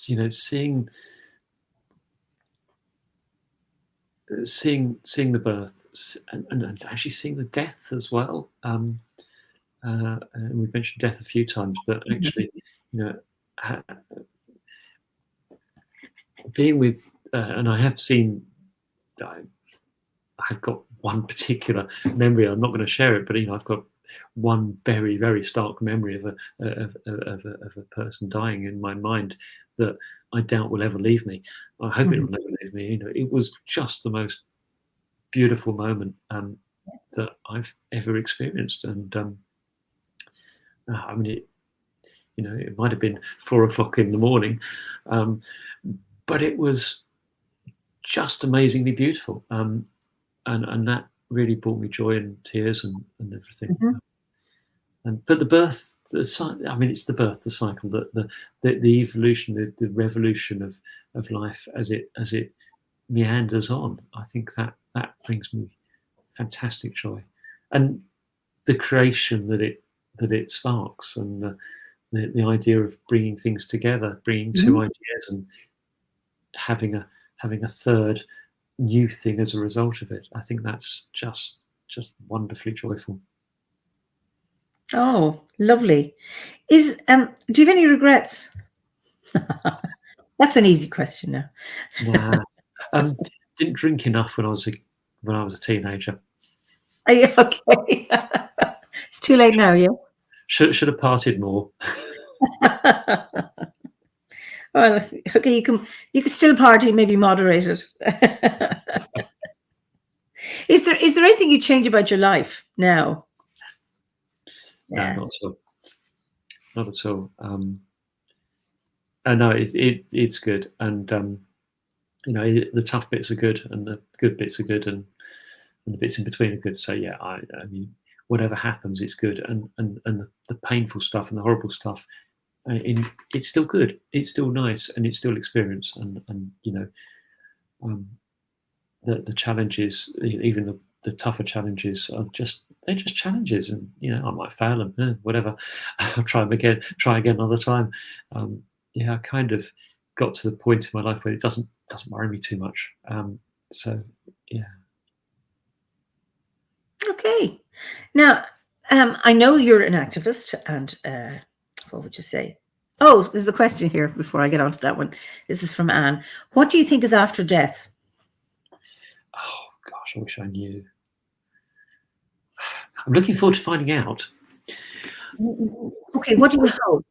seeing the birth and actually seeing the death as well. And we've mentioned death a few times, but actually, being with, and I have seen. I've got one particular memory. I'm not going to share it, but I've got one very, very stark memory of a person dying in my mind that I doubt will ever leave me. I hope it will never leave me. It was just the most beautiful moment that I've ever experienced, and I mean, it might have been 4 o'clock in the morning, but it was just amazingly beautiful. And that really brought me joy and tears and everything. But the birth, it's the birth, the cycle, the evolution, the revolution of life as it meanders on. I think that brings me fantastic joy, and the creation that it sparks, and the idea of bringing things together, bringing two ideas, and having a third new thing as a result of it. I think that's just wonderfully joyful. Oh, lovely. Do you have any regrets? That's an easy question now. Nah. Didn't drink enough when I was a teenager. Are you okay? It's too late now, yeah. Should have partied more. Well, okay, you can still party, maybe moderate it. Is there anything you change about your life now? Yeah. No, not at all. No, it's good, and the tough bits are good, and the good bits are good, and the bits in between are good. So yeah, I mean, whatever happens, it's good, and the painful stuff and the horrible stuff, it's still good. It's still nice, and it's still experience, and the challenges, even the tougher challenges, they're just challenges, and I might fail them, whatever. I'll try again another time. I kind of got to the point in my life where it doesn't worry me too much. So yeah. Okay. Now, I know you're an activist, and what would you say? Oh, there's a question here before I get onto that one. This is from Anne. What do you think is after death? Oh gosh, I wish I knew. I'm looking forward to finding out. Okay, what do you hope?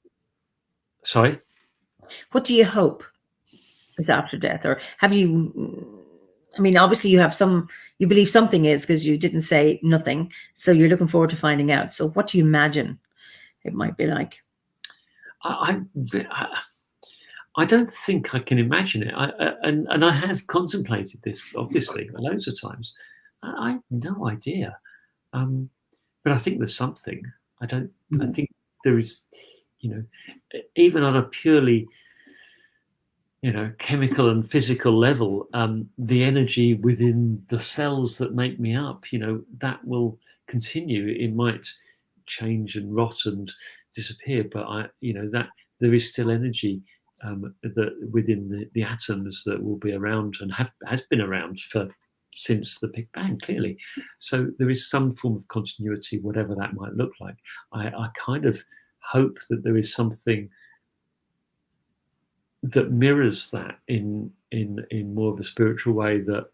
Sorry? What do you hope is after death? Or have you, I mean, obviously you believe something is, because you didn't say nothing. So you're looking forward to finding out. So what do you imagine it might be like? I don't think I can imagine it. And I have contemplated this, obviously, loads of times. I have no idea. But I think there's something. I think there is, even on a purely, chemical and physical level, the energy within the cells that make me up, that will continue. It might change and rot and disappear, but that there is still energy that within the atoms that will be around and has been around since the Big Bang, clearly. So there is some form of continuity, whatever that might look like. I kind of hope that there is something that mirrors that in more of a spiritual way, that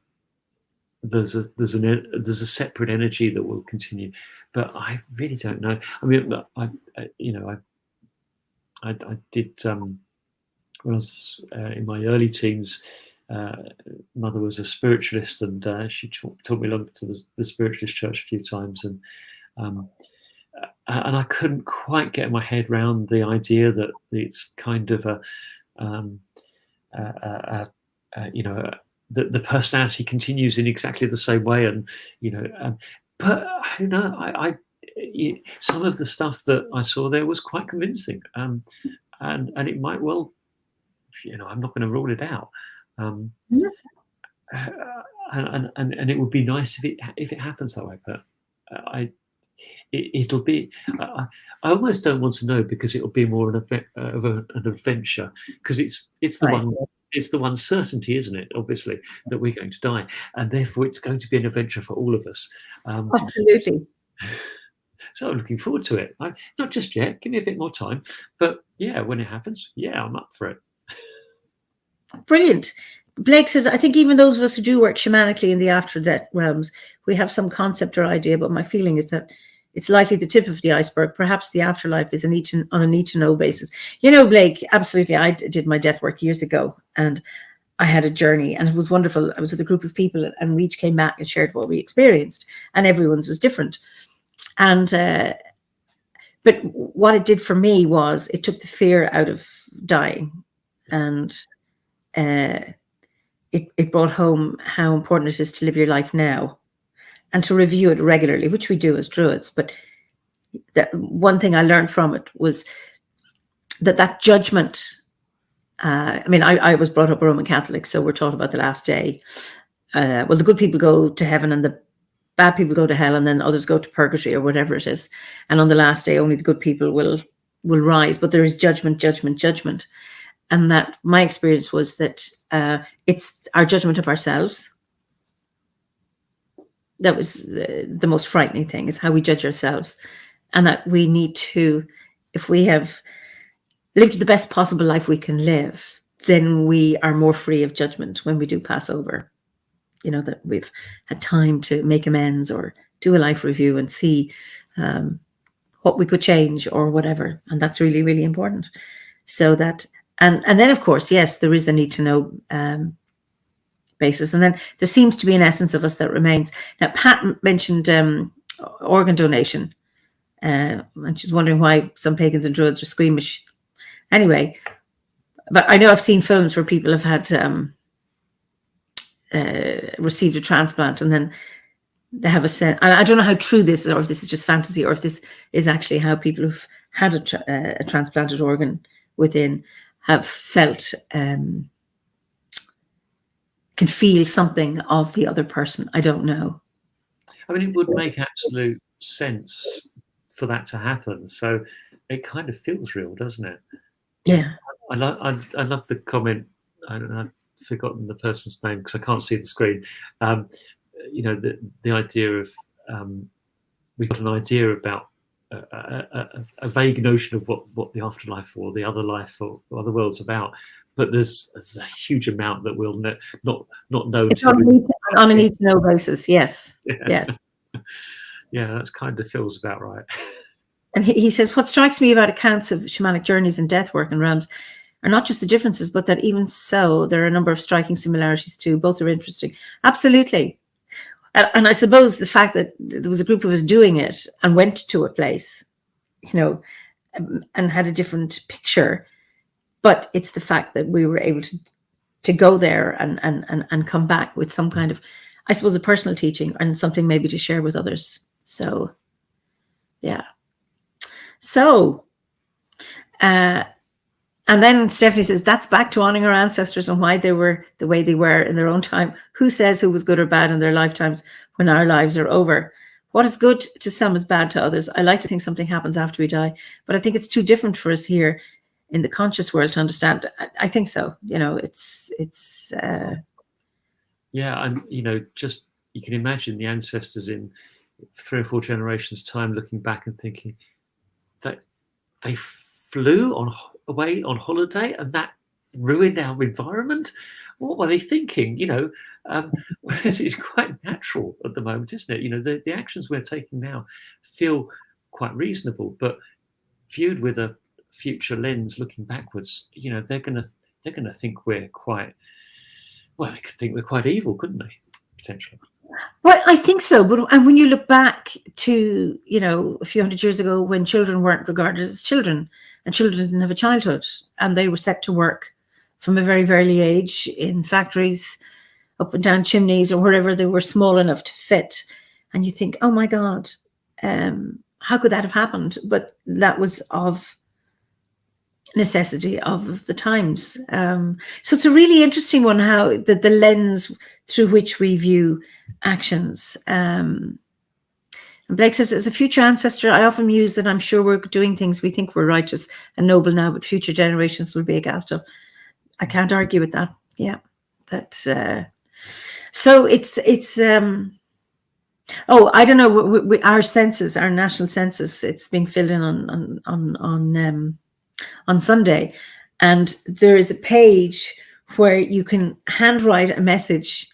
there's a separate energy that will continue. But I really don't know. I mean, I did when I was in my early teens. Mother was a spiritualist, and she taught me along to the spiritualist church a few times, and I couldn't quite get my head around the idea that it's kind of the personality continues in exactly the same way, and but I some of the stuff that I saw there was quite convincing, and it might well, I'm not going to rule it out, and it would be nice if it happens that way, but it'll be. I almost don't want to know, because it'll be more of an adventure, because it's the Right. one. It's the one certainty, isn't it? Obviously, that we're going to die, and therefore it's going to be an adventure for all of us. Absolutely. So I'm looking forward to it. Not just yet. Give me a bit more time, but yeah, when it happens, yeah, I'm up for it. Brilliant. Blake says, I think even those of us who do work shamanically in the after-death realms, we have some concept or idea, but my feeling is that it's likely the tip of the iceberg. Perhaps the afterlife is on a need-to-know basis. Blake, absolutely. I did my death work years ago, and I had a journey, and it was wonderful. I was with a group of people, and we each came back and shared what we experienced, and everyone's was different. And but what it did for me was it took the fear out of dying, and it brought home how important it is to live your life now and to review it regularly, which we do as Druids. But one thing I learned from it was that judgment. I was brought up a Roman Catholic, so we're taught about the last day. Well, the good people go to heaven and the bad people go to hell, and then others go to purgatory or whatever it is. And on the last day, only the good people will rise. But there is judgment. And that my experience was that it's our judgment of ourselves. That was the most frightening thing, is how we judge ourselves. And that we need to, if we have lived the best possible life we can live, then we are more free of judgment when we do pass over. That we've had time to make amends or do a life review and see what we could change or whatever. And that's really, really important. So that, and then of course, yes, there is the need to know basis. And then there seems to be an essence of us that remains. Now, Pat mentioned organ donation. And she's wondering why some pagans and Druids are squeamish. Anyway, but I know I've seen films where people have had received a transplant, and then they have a sense. I don't know how true this is, or if this is just fantasy, or if this is actually how people who've had a transplanted organ within have felt, can feel something of the other person. I don't know. I mean, it would make absolute sense for that to happen. So it kind of feels real, doesn't it? Yeah. I love the comment. I don't know. I've forgotten the person's name because I can't see the screen. The idea of we've got an idea about a vague notion of what the afterlife or the other life or other world's about, but there's a huge amount that we'll not know. It's on a need to know basis. Yes. Yeah. Yes. Yeah, that's kind of feels about right. And he says, what strikes me about accounts of shamanic journeys and death work and realms are not just the differences, but that even so, there are a number of striking similarities too. Both are interesting. Absolutely. And I suppose the fact that there was a group of us doing it and went to a place, and had a different picture, but it's the fact that we were able to go there and come back with some kind of, I suppose, a personal teaching and something maybe to share with others. So, yeah. So, and then Stephanie says, that's back to honoring our ancestors and why they were the way they were in their own time. Who says who was good or bad in their lifetimes when our lives are over? What is good to some is bad to others. I like to think something happens after we die, but I think it's too different for us here in the conscious world to understand. I think so. It's yeah, and just you can imagine the ancestors in 3 or 4 generations' time looking back and thinking that they flew away on holiday and that ruined our environment. What were they thinking? Whereas it's quite natural at the moment, isn't it? The actions we're taking now feel quite reasonable, but viewed with a future lens, looking backwards, they're gonna think we're quite, well, they could think we're quite evil, couldn't they? Potentially. Well, I think so. And when you look back to, a few hundred years ago, when children weren't regarded as children, and children didn't have a childhood, and they were set to work from a very, very early age in factories, up and down chimneys, or wherever they were small enough to fit. And you think, oh my God, how could that have happened? But that was of necessity of the times. So it's a really interesting one, how the lens through which we view actions. And Blake says, as a future ancestor, I often use that I'm sure we're doing things we think we're righteous and noble now, but future generations will be aghast of. I can't argue with that. Yeah. That so it's oh, I don't know, our census, our national census, it's being filled in on Sunday, and there is a page where you can handwrite a message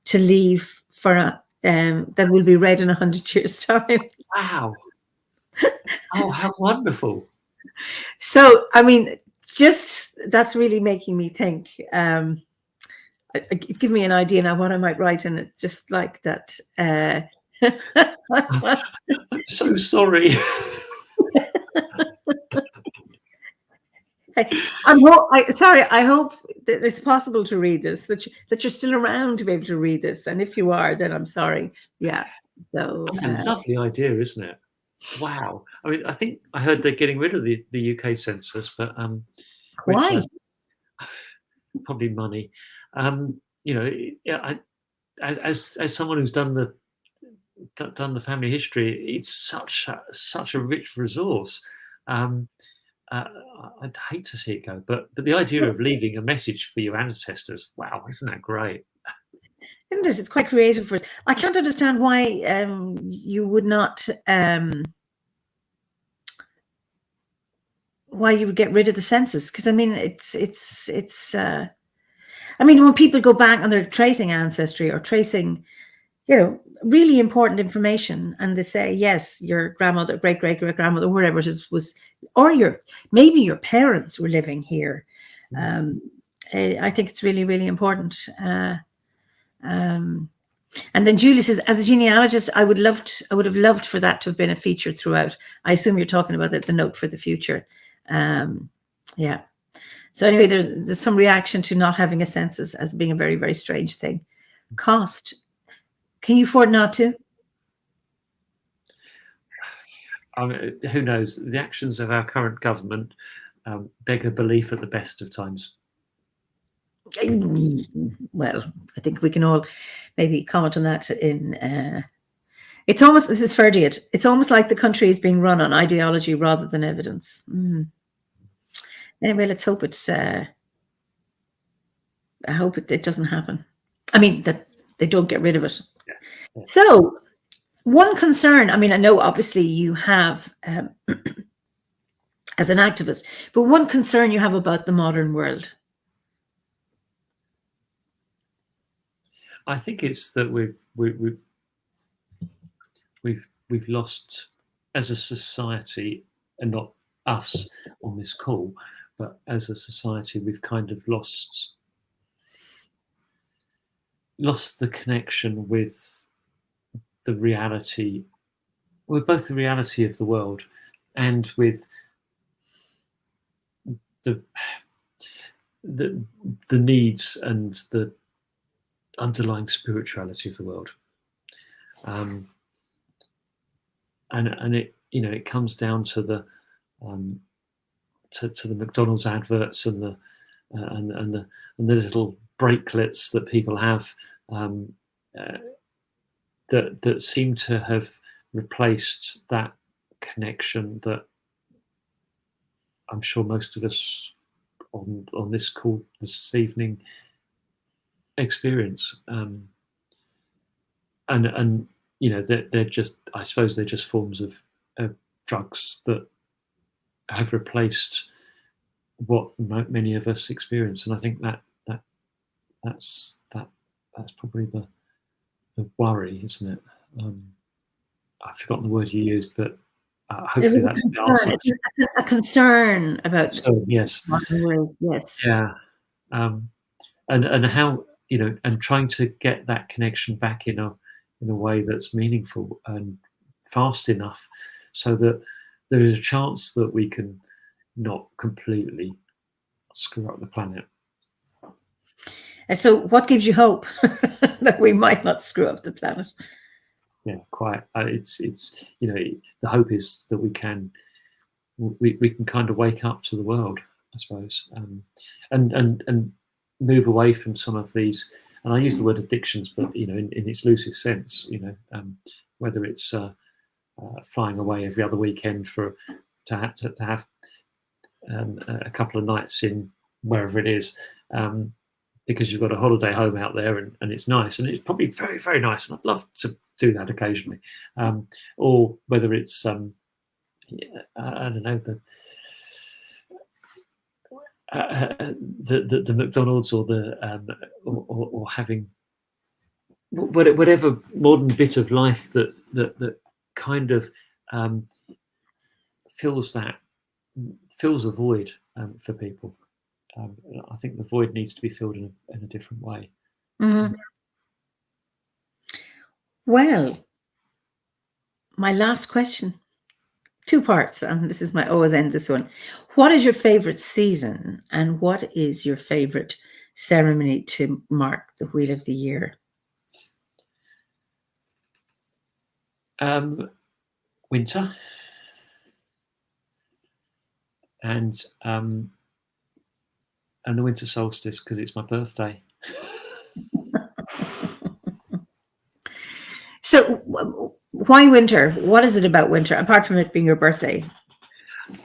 to leave for that will be read in 100 years' time. Wow! Oh, how wonderful! So, I mean, just that's really making me think. Give me an idea now what I might write in it, just like that. I'm so sorry. I hope that it's possible to read this, that you're still around to be able to read this. And if you are, then I'm sorry. Yeah. So that's a lovely idea, isn't it? Wow. I mean, I think I heard they're getting rid of the UK census, but why? Probably money. As someone who's done the family history, it's such a rich resource. I'd hate to see it go, but the idea of leaving a message for your ancestors, wow, isn't that great? Isn't it? It's quite creative for us. I can't understand why you would not, why you would get rid of the census. Because I mean, it's. I mean, when people go back and they're tracing ancestry or tracing, really important information, and they say, yes, your grandmother, great grandmother, whatever it is, was, or maybe your parents were living here. I think it's really, really important. And then Julie says, as a genealogist, I would have loved for that to have been a feature throughout. I assume you're talking about the note for the future. Yeah. So anyway, there's some reaction to not having a census as being a very, very strange thing. Cost. Can you afford not to? Who knows? The actions of our current government beg a belief at the best of times. Well, I think we can all maybe comment on that it's almost, this is Ferdiad, it's almost like the country is being run on ideology rather than evidence. Anyway, let's hope I hope it doesn't happen. I mean, that they don't get rid of it. Yeah. So one concern, I mean, I know obviously you have as an activist, but one concern you have about the modern world. I think it's that we've lost as a society, and not us on this call, but as a society, we've kind of lost the connection with the reality, with both the reality of the world and with the needs and the underlying spirituality of the world. And it, it comes down to the to the McDonald's adverts and the little bracelets that people have that seem to have replaced that connection that I'm sure most of us on this call this evening experience. And they're just, I suppose they're just forms of drugs that have replaced what many of us experience. And I think that's probably the worry, isn't it? I've forgotten the word you used, but hopefully that's the answer. A concern about. So yes, yes, yeah, and how, you know, and trying to get that connection back in a way that's meaningful and fast enough, so that there is a chance that we can not completely screw up the planet. And so, what gives you hope that we might not screw up the planet? Yeah, quite. It's you know, the hope is that we can kind of wake up to the world, I suppose, and move away from some of these. And I use the word addictions, but you know, in its loosest sense, you know, whether it's flying away every other weekend to have a couple of nights in wherever it is. Because you've got a holiday home out there, and it's nice, and it's probably very, very nice, and I'd love to do that occasionally. Or whether it's I don't know, the McDonald's, or the or having whatever modern bit of life that kind of fills a void for people. I think the void needs to be filled in a different way. Mm-hmm. Well, my last question, 2 parts, and this is I always end this one. What is your favorite season, and what is your favorite ceremony to mark the Wheel of the Year? Winter, and the winter solstice, because it's my birthday. So why winter? What is it about winter, apart from it being your birthday?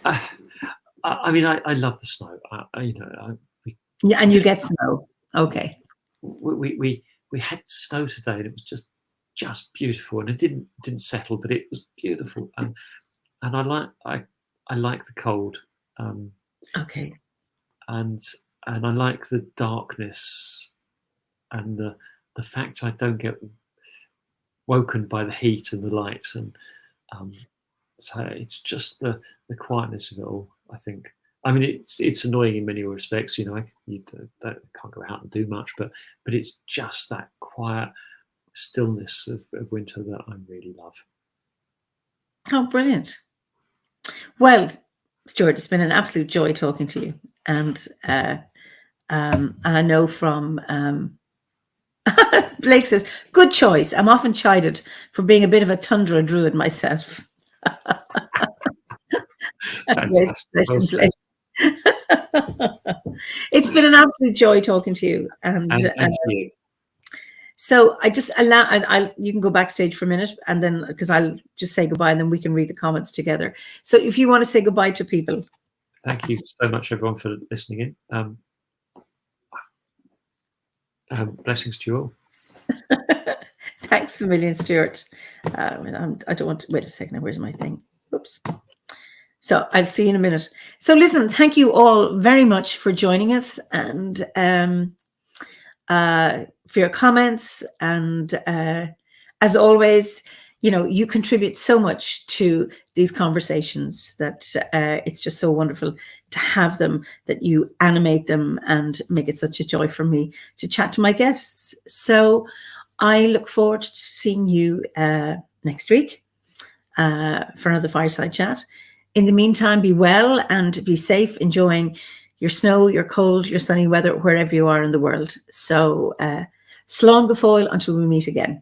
I mean, I love the snow. You know, yeah, and you get snow. Okay. We had snow today, and it was just beautiful, and it didn't settle, but it was beautiful, and I like the cold. Okay. And I like the darkness, and the fact I don't get woken by the heat and the lights, and so it's just the quietness of it all, I think. I mean, it's annoying in many respects, you know. You can't go out and do much, but it's just that quiet stillness of winter that I really love. Oh, brilliant. Well, Stuart, it's been an absolute joy talking to you, and I know from Blake says, good choice. I'm often chided for being a bit of a tundra druid myself. Fantastic. It's been an absolute joy talking to you, and you. So I just you can go backstage for a minute, and then, because I'll just say goodbye, and then we can read the comments together. So if you want to say goodbye to people. Thank you so much, everyone, for listening in. Blessings to you all. Thanks a million, Stuart. I don't want to wait a second. Where's my thing? Oops. So I'll see you in a minute. So listen, thank you all very much for joining us, and for your comments. And as always, you know, you contribute so much to these conversations that it's just so wonderful to have them, that you animate them and make it such a joy for me to chat to my guests. So I look forward to seeing you next week for another Fireside Chat. In the meantime, be well and be safe, enjoying your snow, your cold, your sunny weather, wherever you are in the world. So slán go fóill until we meet again.